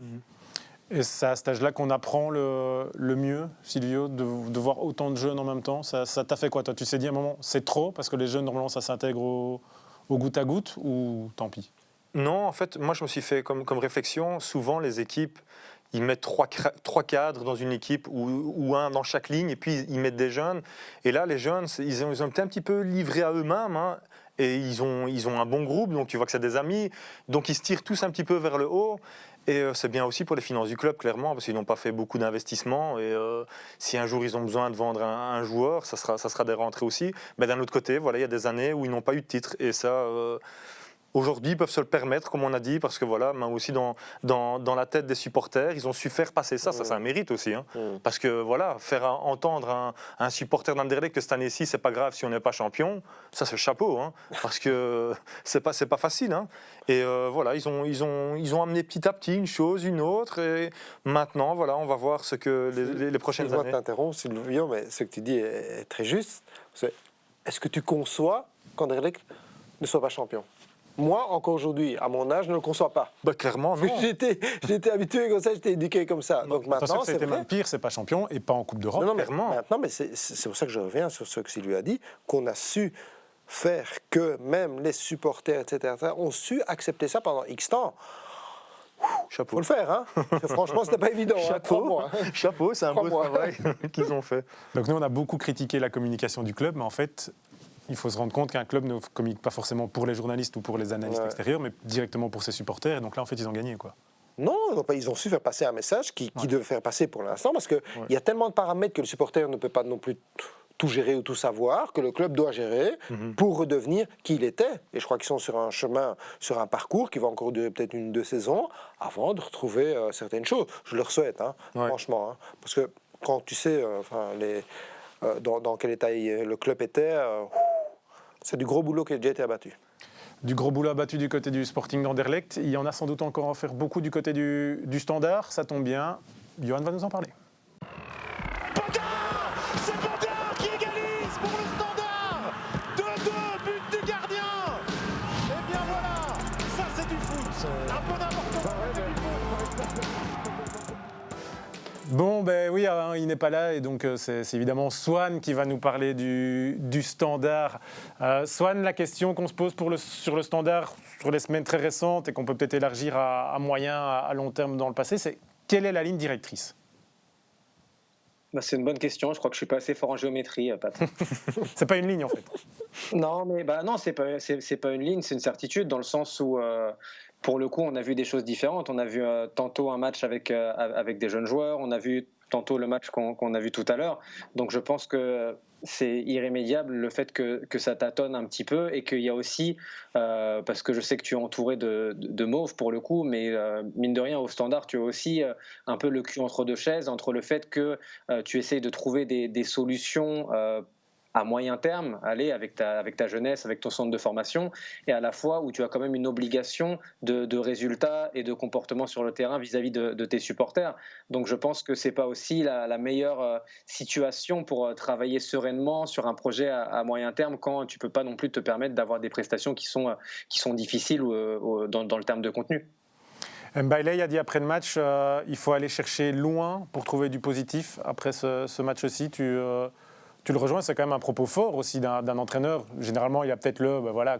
Et c'est à cet âge-là qu'on apprend le mieux, Silvio, de voir autant de jeunes en même temps. Ça t'a fait quoi, toi? Tu t'es dit à un moment, c'est trop, parce que les jeunes, normalement, ça s'intègre au goutte à goutte, ou tant pis? Non, en fait, moi, je me suis fait comme réflexion, souvent, les équipes, ils mettent trois cadres dans une équipe ou un dans chaque ligne, et puis ils mettent des jeunes. Et là, les jeunes, ils ont été un petit peu livrés à eux-mêmes, hein, et ils ont un bon groupe, donc tu vois que c'est des amis, donc ils se tirent tous un petit peu vers le haut. Et c'est bien aussi pour les finances du club, clairement, parce qu'ils n'ont pas fait beaucoup d'investissements. Et si un jour ils ont besoin de vendre un joueur, ça sera des rentrées aussi. Mais d'un autre côté, voilà, il y a des années où ils n'ont pas eu de titre. Et ça, aujourd'hui, ils peuvent se le permettre, comme on a dit, parce que voilà, mais aussi dans la tête des supporters, ils ont su faire passer ça. Ça, c'est un mérite aussi. Hein. Parce que voilà, faire entendre un supporter d'Anderlecht que cette année-ci, c'est pas grave si on n'est pas champion, ça, c'est le chapeau. Hein. Parce que c'est pas facile. Hein. Et voilà, ils ont amené petit à petit une chose, une autre. Et maintenant, voilà, on va voir ce que les prochaines années. Je t'interromps, Sylvio, mais ce que tu dis est très juste. Est-ce que tu conçois qu'Anderlecht ne soit pas champion? Moi, encore aujourd'hui, à mon âge, je ne le conçois pas. Bah, clairement, non. J'étais habitué comme ça, j'étais éduqué comme ça. Donc maintenant, c'est même pire, c'est pas champion et pas en Coupe d'Europe. Non, mais clairement. maintenant, mais c'est pour ça que je reviens sur ce que Sylvie a dit, qu'on a su faire que même les supporters, etc., ont su accepter ça pendant X temps. Chapeau. Faut le faire, hein. Franchement, c'était pas évident. Chapeau, hein, chapeau, c'est un beau travail qu'ils ont fait. Donc nous, on a beaucoup critiqué la communication du club, mais en fait, il faut se rendre compte qu'un club ne communique pas forcément pour les journalistes ou pour les analystes extérieurs, mais directement pour ses supporters. Et donc là, en fait, ils ont gagné, quoi. Non, ils ont su faire passer un message qui devait faire passer pour l'instant, parce qu'il y a tellement de paramètres que le supporter ne peut pas non plus tout gérer ou tout savoir, que le club doit gérer pour redevenir qui il était. Et je crois qu'ils sont sur un chemin, sur un parcours qui va encore durer peut-être 1-2 saisons avant de retrouver certaines choses. Je leur souhaite, hein, franchement. Hein, parce que quand tu sais dans quel état le club était, c'est du gros boulot qui a déjà été abattu. Du gros boulot abattu du côté du Sporting d'Anderlecht. Il y en a sans doute encore à faire beaucoup du côté du Standard. Ça tombe bien. Johan va nous en parler. C'est Bodin qui égalise pour le Standard. 2-2, but du gardien. Et bien voilà, ça c'est du foot. Un peu n'importe quoi, c'est du foot. Bon, ben oui, hein, il n'est pas là et donc c'est évidemment Swan qui va nous parler du Standard. Swan, la question qu'on se pose sur le Standard sur les semaines très récentes et qu'on peut peut-être élargir à moyen, à long terme dans le passé, c'est quelle est la ligne directrice? C'est une bonne question. Je crois que je suis pas assez fort en géométrie, Pat. C'est pas une ligne en fait. Non, mais non, c'est pas une ligne, c'est une certitude dans le sens où, pour le coup, on a vu des choses différentes. On a vu tantôt un match avec des jeunes joueurs. On a vu tantôt le match qu'on a vu tout à l'heure. Donc, je pense que c'est irrémédiable le fait que ça tâtonne un petit peu et qu'il y a aussi, parce que je sais que tu es entouré de mauves pour le coup, mais mine de rien au Standard tu as aussi un peu le cul entre deux chaises, entre le fait que tu essayes de trouver des solutions à moyen terme, avec ta jeunesse, avec ton centre de formation, et à la fois où tu as quand même une obligation de résultats et de comportement sur le terrain vis-à-vis de tes supporters. Donc je pense que c'est pas aussi la meilleure situation pour travailler sereinement sur un projet à moyen terme quand tu peux pas non plus te permettre d'avoir des prestations qui sont difficiles dans le terme de contenu. Mbailey a dit après le match, il faut aller chercher loin pour trouver du positif. Après ce match-ci, tu le rejoins, c'est quand même un propos fort aussi d'un entraîneur. Généralement, il y a peut-être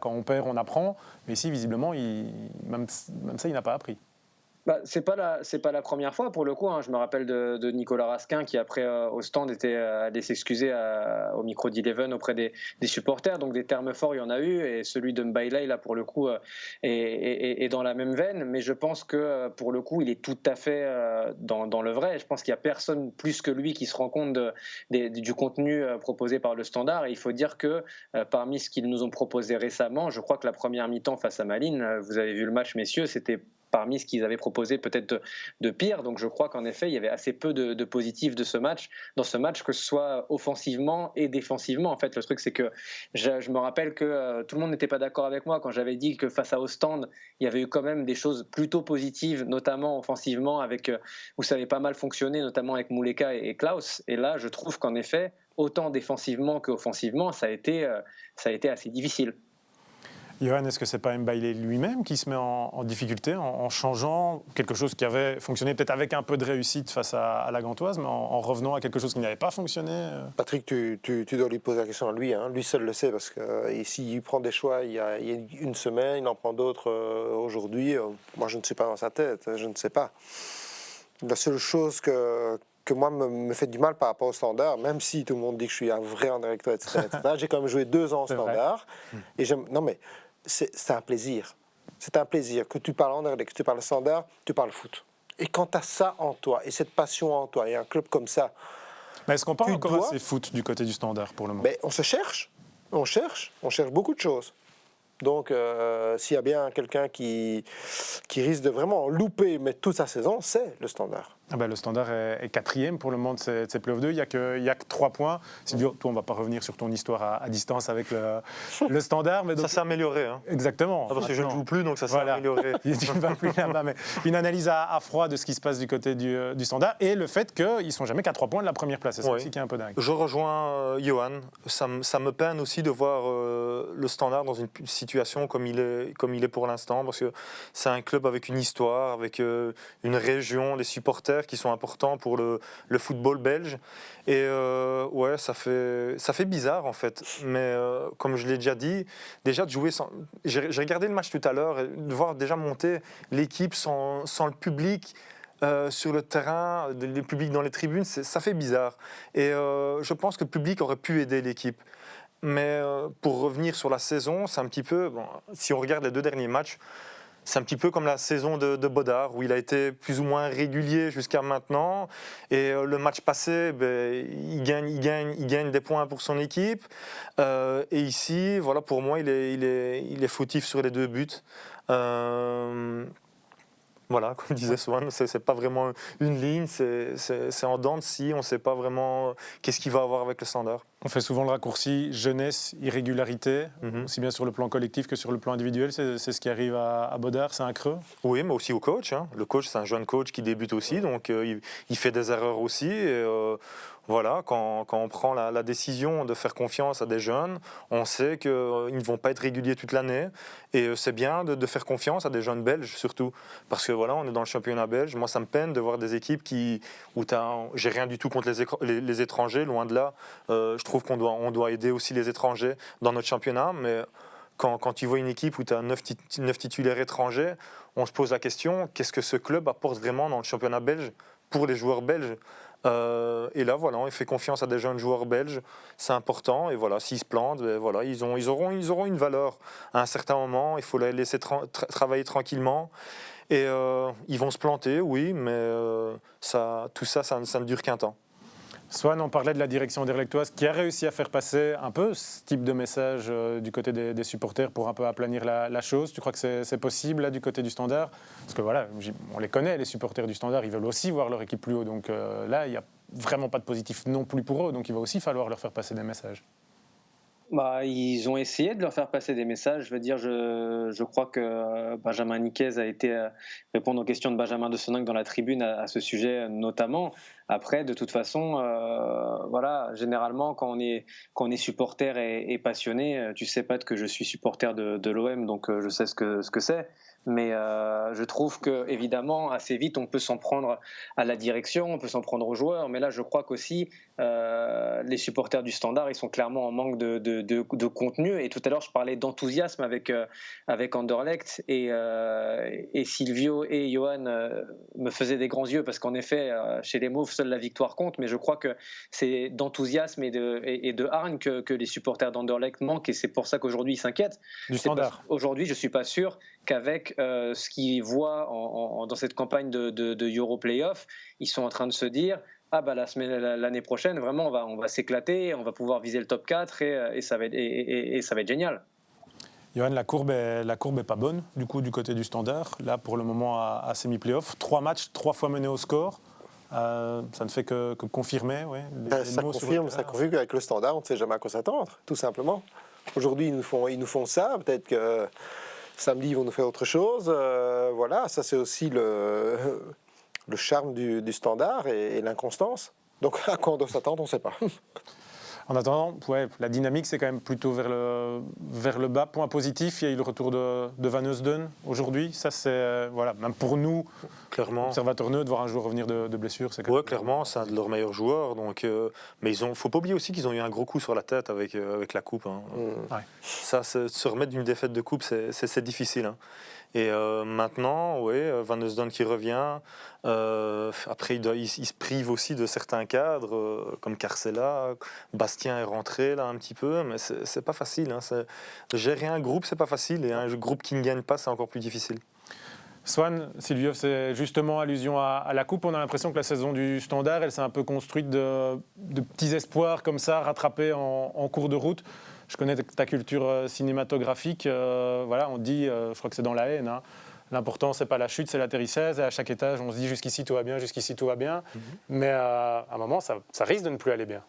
quand on perd, on apprend. Mais ici, visiblement, même ça, il n'a pas appris. C'est pas la première fois pour le coup. Hein. Je me rappelle de Nicolas Raskin qui après au stand était allé s'excuser au micro d'Eleven auprès des supporters. Donc des termes forts il y en a eu et celui de Mbailey là pour le coup est dans la même veine. Mais je pense que pour le coup il est tout à fait dans le vrai. Je pense qu'il y a personne plus que lui qui se rend compte du contenu proposé par le Standard. Et il faut dire que parmi ce qu'ils nous ont proposé récemment, je crois que la première mi-temps face à Malines, vous avez vu le match messieurs, c'était parmi ce qu'ils avaient proposé peut-être de pire. Donc je crois qu'en effet, il y avait assez peu de positifs dans ce match, que ce soit offensivement et défensivement. En fait, le truc, c'est que je me rappelle que tout le monde n'était pas d'accord avec moi quand j'avais dit que face à Ostende, il y avait eu quand même des choses plutôt positives, notamment offensivement, où ça avait pas mal fonctionné, notamment avec Mouleka et Klaus. Et là, je trouve qu'en effet, autant défensivement qu'offensivement, ça a été assez difficile. Johan, est-ce que c'est pas Mbaye lui-même qui se met en difficulté en changeant quelque chose qui avait fonctionné peut-être avec un peu de réussite face à la Gantoise, mais en revenant à quelque chose qui n'avait pas fonctionné Patrick, tu dois lui poser la question à lui. Hein. Lui seul le sait, parce que s'il prend des choix il y a une semaine, il en prend d'autres aujourd'hui. Moi, je ne suis pas dans sa tête, je ne sais pas. La seule chose que moi me fait du mal par rapport au Standard, même si tout le monde dit que je suis un vrai Anderlecht, etc. J'ai quand même joué 2 ans au Standard. Et non, mais c'est un plaisir. C'est un plaisir. Que tu parles Anderlecht, que tu parles Standard, tu parles foot. Et quand tu as ça en toi, et cette passion en toi, et un club comme ça... Mais est-ce qu'on parle encore assez foot du côté du Standard pour le moment? On se cherche. On cherche beaucoup de choses. Donc, s'il y a bien quelqu'un qui risque de vraiment louper, mais toute sa saison, c'est le Standard. Le Standard est 4e pour le moment de ces playoffs 2. Il y a que 3 points. Sylvio, toi, on ne va pas revenir sur ton histoire à distance avec le Standard. Mais donc... Ça s'est amélioré. Hein. Exactement. Parce que je ne joue plus, donc ça s'est amélioré. Tu ne vas plus là-bas. Mais une analyse à froid de ce qui se passe du côté du Standard et le fait qu'ils ne sont jamais qu'à 3 points de la première place. C'est ça aussi qui est un peu dingue. Je rejoins Johan. Ça me peine aussi de voir le Standard dans une situation comme il est pour l'instant, parce que c'est un club avec une histoire, avec une région, des supporters qui sont importants pour le football belge. Et ça fait bizarre en fait. Mais comme je l'ai déjà dit, déjà de jouer sans... J'ai regardé le match tout à l'heure, et de voir déjà monter l'équipe sans le public sur le terrain, le public dans les tribunes, ça fait bizarre. Et je pense que le public aurait pu aider l'équipe. Mais pour revenir sur la saison, c'est un petit peu... si on regarde les 2 derniers matchs, c'est un petit peu comme la saison de Bodard, où il a été plus ou moins régulier jusqu'à maintenant. Et le match passé, il gagne des points pour son équipe. Et ici, voilà, pour moi, il est fautif sur les 2 buts. Voilà, comme disait Swan, c'est pas vraiment une ligne, c'est en dents de scie, on ne sait pas vraiment qu'est-ce qu'il va avoir avec le Standard. On fait souvent le raccourci jeunesse, irrégularité, aussi bien sur le plan collectif que sur le plan individuel. C'est ce qui arrive à Bodard, c'est un creux. Oui, mais aussi au coach. Hein. Le coach, c'est un jeune coach qui débute aussi, donc il fait des erreurs aussi. Et, voilà, quand on prend la décision de faire confiance à des jeunes, on sait qu'ils ne vont pas être réguliers toute l'année. Et c'est bien de faire confiance à des jeunes belges surtout. Parce que voilà, on est dans le championnat belge. Moi, ça me peine de voir des équipes où j'ai rien du tout contre les étrangers, loin de là. Je trouve qu'on doit aider aussi les étrangers dans notre championnat. Mais quand tu vois une équipe où tu as 9 titulaires étrangers, on se pose la question, qu'est-ce que ce club apporte vraiment dans le championnat belge pour les joueurs belges? Et là, voilà, on fait confiance à des jeunes joueurs belges, c'est important. Et voilà, s'ils se plantent, voilà, ils auront une valeur à un certain moment. Il faut les laisser travailler tranquillement. Et ils vont se planter, oui, mais tout ça ne dure qu'un temps. Swan, on parlait de la direction anderlechtoise qui a réussi à faire passer un peu ce type de message du côté des supporters pour un peu aplanir la chose. Tu crois que c'est possible là, du côté du Standard? Parce que voilà, on les connaît, les supporters du Standard, ils veulent aussi voir leur équipe plus haut. Donc là, il n'y a vraiment pas de positif non plus pour eux. Donc il va aussi falloir leur faire passer des messages. Ils ont essayé de leur faire passer des messages. Je veux dire, je crois que Benjamin Niquez a été répondre aux questions de Benjamin de Soninck dans la tribune à ce sujet notamment. Après, de toute façon, voilà, généralement, quand on est supporter et passionné, tu sais pas que je suis supporter de l'OM, donc je sais ce que c'est. Mais je trouve que évidemment assez vite on peut s'en prendre à la direction, on peut s'en prendre aux joueurs. Mais là, je crois qu'aussi les supporters du Standard, ils sont clairement en manque de contenu. Et tout à l'heure, je parlais d'enthousiasme avec Anderlecht et Silvio et Johan me faisaient des grands yeux parce qu'en effet, chez les Mauves, seule la victoire compte. Mais je crois que c'est d'enthousiasme et de hargne que les supporters d'Anderlecht manquent. Et c'est pour ça qu'aujourd'hui ils s'inquiètent. Du Standard. Aujourd'hui, je suis pas sûr qu'avec ce qu'ils voient dans cette campagne de Euro Playoff, ils sont en train de se dire l'année prochaine, vraiment, on va s'éclater, on va pouvoir viser le top 4 et ça va être génial. Johan, la courbe est pas bonne du coup du côté du Standard. Là, pour le moment, à semi-playoff, 3 matchs, 3 fois menés au score. Ça ne fait que confirmer. Ouais, ça confirme qu'avec le Standard, on ne sait jamais à quoi s'attendre, tout simplement. Aujourd'hui, ils nous font ça. Peut-être que samedi, ils vont nous faire autre chose. Voilà, ça c'est aussi le charme du Standard et l'inconstance. Donc à quoi on doit s'attendre, on ne sait pas. En attendant, la dynamique, c'est quand même plutôt vers le bas. Point positif, il y a eu le retour de Van Heusden aujourd'hui. Ça, c'est, même pour nous, Clairement. observateurs neutres, voir un joueur revenir de blessure, c'est quand même... Clairement, c'est un de leurs meilleurs joueurs. Donc, mais il ne faut pas oublier aussi qu'ils ont eu un gros coup sur la tête avec la coupe. Hein. Ouais. Ça, se remettre d'une défaite de coupe, c'est difficile. Hein. Et maintenant, Van Heusden qui revient. Après, il se prive aussi de certains cadres, comme Carcella. Bastien est rentré là un petit peu, mais c'est pas facile. Hein. Gérer un groupe, c'est pas facile. Et un groupe qui ne gagne pas, c'est encore plus difficile. Swan, Silvio, c'est justement allusion à la coupe. On a l'impression que la saison du Standard, elle s'est un peu construite de petits espoirs comme ça, rattrapés en cours de route. Je connais ta culture cinématographique. On dit, je crois que c'est dans La Haine, hein, l'important, c'est pas la chute, c'est l'atterrissage. Et à chaque étage, on se dit jusqu'ici tout va bien, jusqu'ici tout va bien. Mais à un moment, ça risque de ne plus aller bien.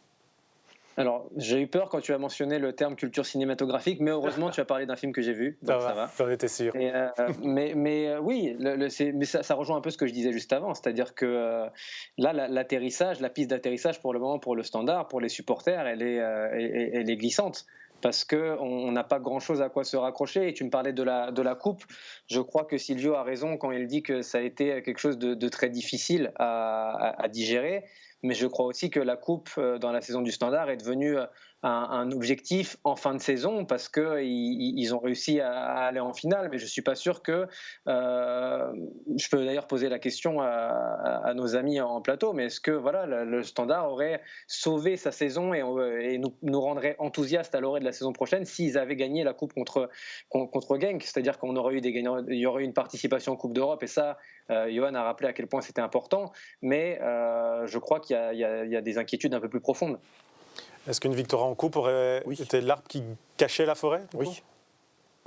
Alors, j'ai eu peur quand tu as mentionné le terme culture cinématographique, mais heureusement, tu as parlé d'un film que j'ai vu, donc ça va. J'en étais sûr. Et, oui, mais ça rejoint un peu ce que je disais juste avant, c'est-à-dire que là, l'atterrissage, la piste d'atterrissage pour le moment, pour le Standard, pour les supporters, elle est glissante. Parce qu'on n'a pas grand-chose à quoi se raccrocher. Et tu me parlais de la coupe. Je crois que Silvio a raison quand il dit que ça a été quelque chose de très difficile à digérer. Mais je crois aussi que la coupe dans la saison du Standard est devenue un objectif en fin de saison parce qu'ils ont réussi à aller en finale. Mais je ne suis pas sûr que... je peux d'ailleurs poser la question à nos amis en plateau, mais est-ce que le Standard aurait sauvé sa saison et nous rendrait enthousiastes à l'orée de la saison prochaine s'ils avaient gagné la coupe contre Genk? C'est-à-dire qu'on aurait eu des gagnants, il y aurait eu une participation en Coupe d'Europe, et ça, Johan a rappelé à quel point c'était important, mais je crois qu'il y a des inquiétudes un peu plus profondes. Est-ce qu'une victoire en coupe aurait été l'arbre qui cachait la forêt? Oui.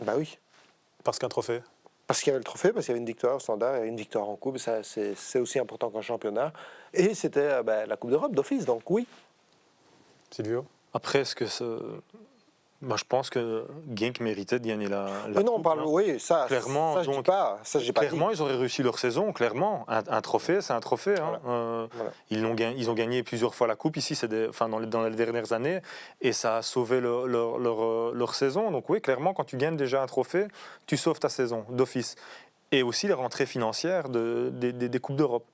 Bah oui. Parce qu'un trophée? Parce qu'il y avait le trophée, parce qu'il y avait une victoire au Standard et une victoire en coupe. Ça, c'est aussi important qu'un championnat. Et c'était la Coupe d'Europe d'office, donc oui. Silvio? Après, est-ce que moi, je pense que Genk méritait de gagner la mais non, coupe, on parle, oui, ça, clairement, ça je dis pas. Ça, j'ai pas clairement, dit. ils auraient réussi leur saison, clairement. Un trophée, c'est un trophée. Hein. Voilà. Ils ont gagné plusieurs fois la coupe ici, dans les dernières années, et ça a sauvé leur saison. Donc oui, clairement, quand tu gagnes déjà un trophée, tu sauves ta saison d'office. Et aussi les rentrées financières des Coupes d'Europe.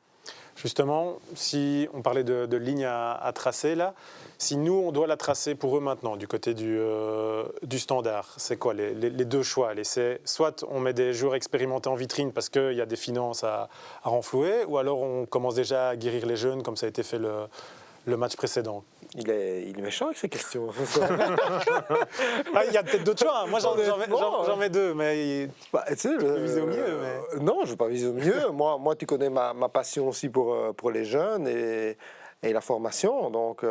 Justement, si on parlait de lignes à tracer là, si nous on doit la tracer pour eux maintenant du côté du Standard, c'est quoi les deux choix? C'est soit on met des joueurs expérimentés en vitrine parce qu'il y a des finances à renflouer, ou alors on commence déjà à guérir les jeunes comme ça a été fait le match précédent. Il est méchant avec ces questions. Il y a peut-être d'autres choix. Hein. Moi, j'en mets deux, mais tu sais, peux viser au mieux. Mais... Non, je ne veux pas viser au mieux. moi, tu connais ma passion aussi pour les jeunes et la formation. Donc,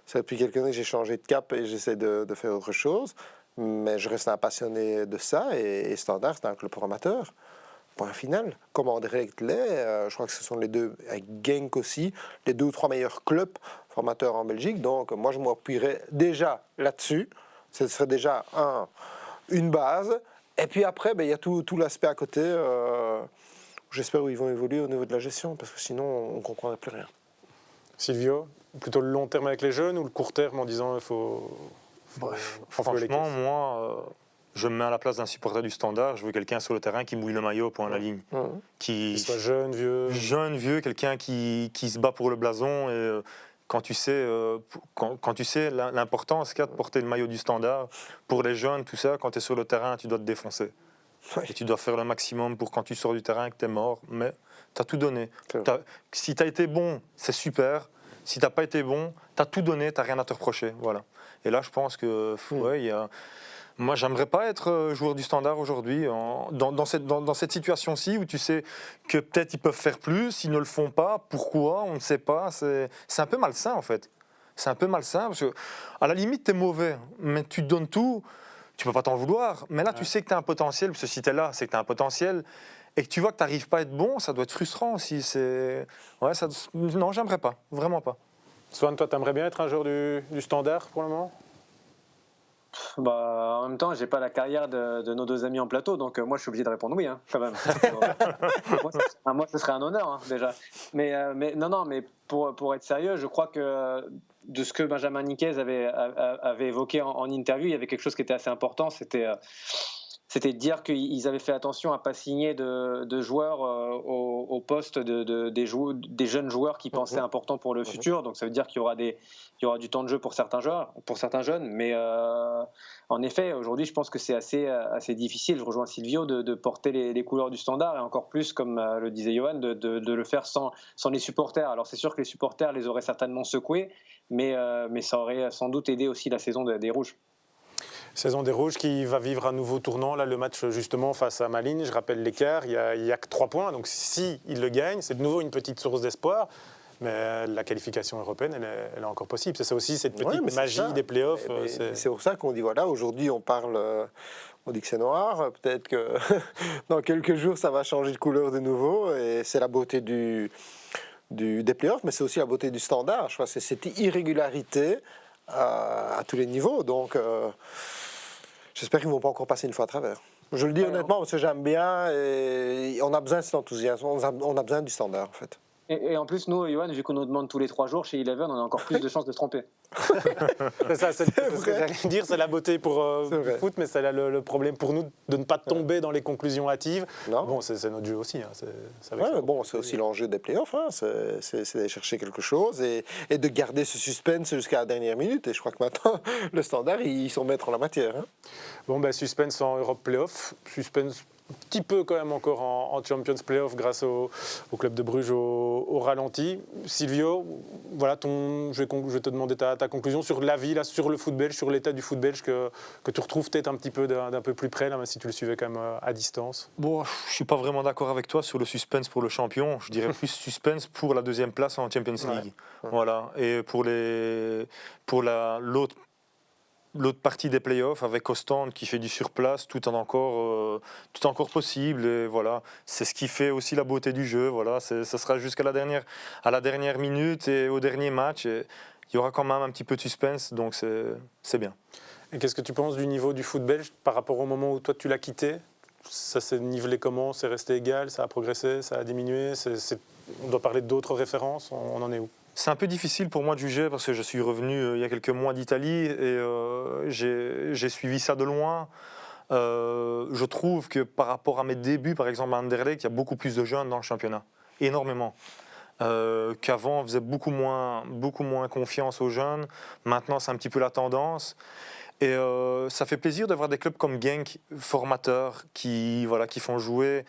c'est depuis quelques années que j'ai changé de cap et j'essaie de faire autre chose. Mais je reste un passionné de ça. Et Standard, c'est un club formateur. Point final. Comme Anderlecht l'est, je crois que ce sont les deux, avec Genk aussi, les 2 ou 3 meilleurs clubs formateurs en Belgique. Donc moi, je m'appuierais déjà là-dessus. Ce serait déjà une base. Et puis après, il y a tout l'aspect à côté. J'espère où ils vont évoluer au niveau de la gestion, parce que sinon, on ne comprendrait plus rien. Silvio, plutôt le long terme avec les jeunes ou le court terme en disant il faut... Bref, franchement, moi... je me mets à la place d'un supporter du Standard, je veux quelqu'un sur le terrain qui mouille le maillot au point de la ligne. Qu'il soit jeune, vieux. Jeune, vieux, quelqu'un qui se bat pour le blason. Et quand tu sais l'importance qu'a de porter le maillot du Standard, pour les jeunes, tout ça, quand tu es sur le terrain, tu dois te défoncer. Et tu dois faire le maximum pour quand tu sors du terrain que tu es mort, mais tu as tout donné. Si tu as été bon, c'est super. Si tu n'as pas été bon, tu as tout donné, tu n'as rien à te reprocher. Voilà. Et là, je pense que... il y a... Moi, j'aimerais pas être joueur du Standard aujourd'hui, dans cette situation-ci où tu sais que peut-être ils peuvent faire plus, ils ne le font pas, pourquoi, on ne sait pas. C'est un peu malsain en fait. C'est un peu malsain parce que, à la limite, tu es mauvais, mais tu donnes tout, tu peux pas t'en vouloir. Mais là, tu sais que tu as un potentiel, parce que si tu es là, c'est que tu as un potentiel, et que tu vois que tu n'arrives pas à être bon, ça doit être frustrant aussi. Non, j'aimerais pas, vraiment pas. Swan, toi, tu aimerais bien être un joueur du Standard pour le moment? En même temps, j'ai pas la carrière de nos 2 amis en plateau, donc moi je suis obligé de répondre oui, hein, quand même. moi, ce serait un honneur, hein, déjà. Mais non, mais pour être sérieux, je crois que de ce que Benjamin Niquez avait évoqué en interview, il y avait quelque chose qui était assez important, c'était de dire qu'ils avaient fait attention à ne pas signer de joueurs au poste des jeunes joueurs qui pensaient importants pour le futur. Donc ça veut dire qu'il y aura du temps de jeu pour certains jeunes. Mais en effet, aujourd'hui, je pense que c'est assez difficile, je rejoins Silvio, de porter les couleurs du Standard, et encore plus, comme le disait Johan, de le faire sans les supporters. Alors c'est sûr que les supporters les auraient certainement secoués, mais ça aurait sans doute aidé aussi la saison des Rouges. Saison des Rouges qui va vivre un nouveau tournant. Là, le match justement face à Malines, je rappelle l'écart, il y a que 3 points. Donc si il le gagne, c'est de nouveau une petite source d'espoir. Mais la qualification européenne, elle est encore possible. C'est ça aussi, cette petite magie des playoffs. C'est pour ça qu'on dit, voilà, aujourd'hui on dit que c'est noir. Peut-être que dans quelques jours, ça va changer de couleur de nouveau. Et c'est la beauté des playoffs, mais c'est aussi la beauté du Standard. Je crois que c'est cette irrégularité à tous les niveaux. Donc, j'espère qu'ils ne vont pas encore passer une fois à travers. Je le dis honnêtement parce que j'aime bien et on a besoin de cet enthousiasme, on a besoin du Standard en fait. Et en plus, nous, Johan, vu qu'on nous demande tous les 3 jours chez Eleven, on a encore plus de chances de se tromper. C'est ça, c'est ce que j'allais dire, c'est la beauté pour le foot, mais c'est là le problème pour nous de ne pas tomber dans les conclusions hâtives. Non. Bon, c'est notre jeu aussi. Hein, c'est aussi l'enjeu des playoffs, hein, c'est d'aller chercher quelque chose et de garder ce suspense jusqu'à la dernière minute. Et je crois que maintenant, le Standard, ils sont maîtres en la matière. Hein. Bon, suspense en Europe Playoff, suspense un petit peu quand même encore en Champions Playoff grâce au club de Bruges au ralenti. Silvio, voilà, je vais te demander ta conclusion sur l'avis, là, sur le foot belge, sur l'état du foot belge que tu retrouves peut-être un petit peu d'un peu plus près, là, même si tu le suivais quand même à distance. Bon, je ne suis pas vraiment d'accord avec toi sur le suspense pour le champion. Je dirais plus suspense pour la 2e place en Champions League. Ouais. Voilà. Et pour l'autre partie des playoffs avec Ostende qui fait du surplace, tout est encore possible. Et voilà, c'est ce qui fait aussi la beauté du jeu. Voilà, ça sera jusqu'à la dernière minute et au dernier match. Et il y aura quand même un petit peu de suspense, donc c'est bien. Et qu'est-ce que tu penses du niveau du foot belge par rapport au moment où toi tu l'as quitté ? Ça s'est nivelé comment ? C'est resté égal ? Ça a progressé ? Ça a diminué ? On doit parler d'autres références ? On en est où ? C'est un peu difficile pour moi de juger parce que je suis revenu il y a quelques mois d'Italie et j'ai suivi ça de loin. Je trouve que par rapport à mes débuts, par exemple à Anderlecht, il y a beaucoup plus de jeunes dans le championnat, énormément. Qu'avant, on faisait beaucoup moins confiance aux jeunes. Maintenant, c'est un petit peu la tendance. Et ça fait plaisir de voir des clubs comme Genk, formateurs, qui font jouer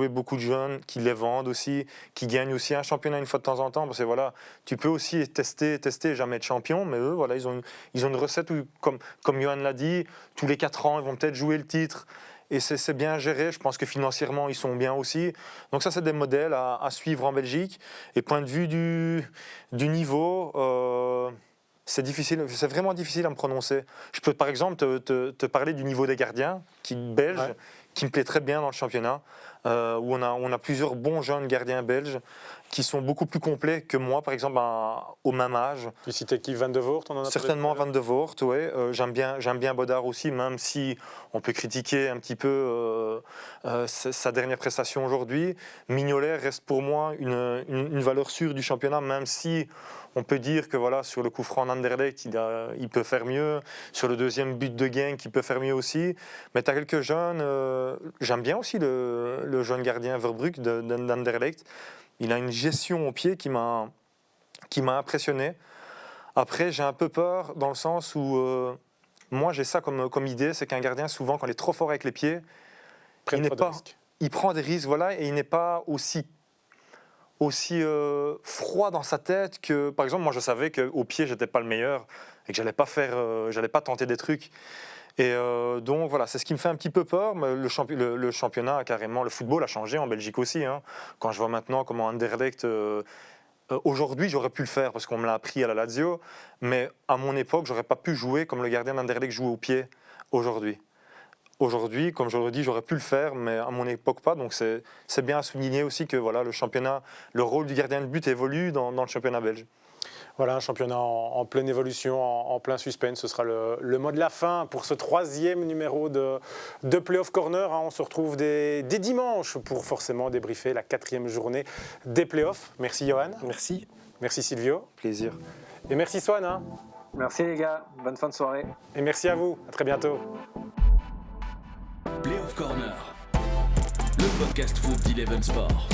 beaucoup de jeunes, qui les vendent aussi, qui gagnent aussi un championnat une fois de temps en temps. Parce que voilà, tu peux aussi tester et jamais être champion, mais eux, voilà, ils ont une recette où, comme Johan l'a dit, tous les 4 ans, ils vont peut-être jouer le titre. Et c'est bien géré, je pense que financièrement, ils sont bien aussi. Donc ça, c'est des modèles à suivre en Belgique. Et point de vue du niveau... C'est vraiment difficile à me prononcer. Je peux par exemple te parler du niveau des gardiens belges, qui me plaît très bien dans le championnat, où on a plusieurs bons jeunes gardiens belges qui sont beaucoup plus complets que moi, par exemple, au même âge. Tu citais qui, Van de Voort, on en a certainement Van de Voort, oui. J'aime bien Bodard aussi, même si on peut critiquer un petit peu sa dernière prestation aujourd'hui. Mignolet reste pour moi une valeur sûre du championnat, même si on peut dire que voilà, sur le coup franc d'Anderlecht, il peut faire mieux. Sur le 2e but de Genk, il peut faire mieux aussi. Mais tu as quelques jeunes. J'aime bien aussi le jeune gardien Verbrugge d'Anderlecht. Il a une gestion au pied qui m'a impressionné. Après, j'ai un peu peur dans le sens où moi, j'ai ça comme idée, c'est qu'un gardien, souvent, quand il est trop fort avec les pieds, il prend des risques, voilà, et il n'est pas aussi froid dans sa tête que, par exemple, moi, je savais qu'au pied, j'étais pas le meilleur et que j'allais pas tenter des trucs. Et donc voilà, c'est ce qui me fait un petit peu peur. Mais le championnat, carrément, le football a changé en Belgique aussi. Hein. Quand je vois maintenant comment Anderlecht, aujourd'hui, j'aurais pu le faire parce qu'on me l'a appris à la Lazio, mais à mon époque, j'aurais pas pu jouer comme le gardien d'Anderlecht joue au pied aujourd'hui. Aujourd'hui, comme je le dis, j'aurais pu le faire, mais à mon époque pas. Donc c'est bien à souligner aussi que voilà, le championnat, le rôle du gardien de but évolue dans le championnat belge. Voilà, un championnat en pleine évolution, en plein suspense. Ce sera le mot de la fin pour ce 3e numéro de Playoff Corner. On se retrouve dès dimanche pour forcément débriefer la 4e journée des playoffs. Merci Johan. Merci. Merci Silvio. Plaisir. Et merci Swan. Hein. Merci les gars, bonne fin de soirée. Et merci à vous. À très bientôt. Playoff Corner, le podcast foot d'Eleven Sport.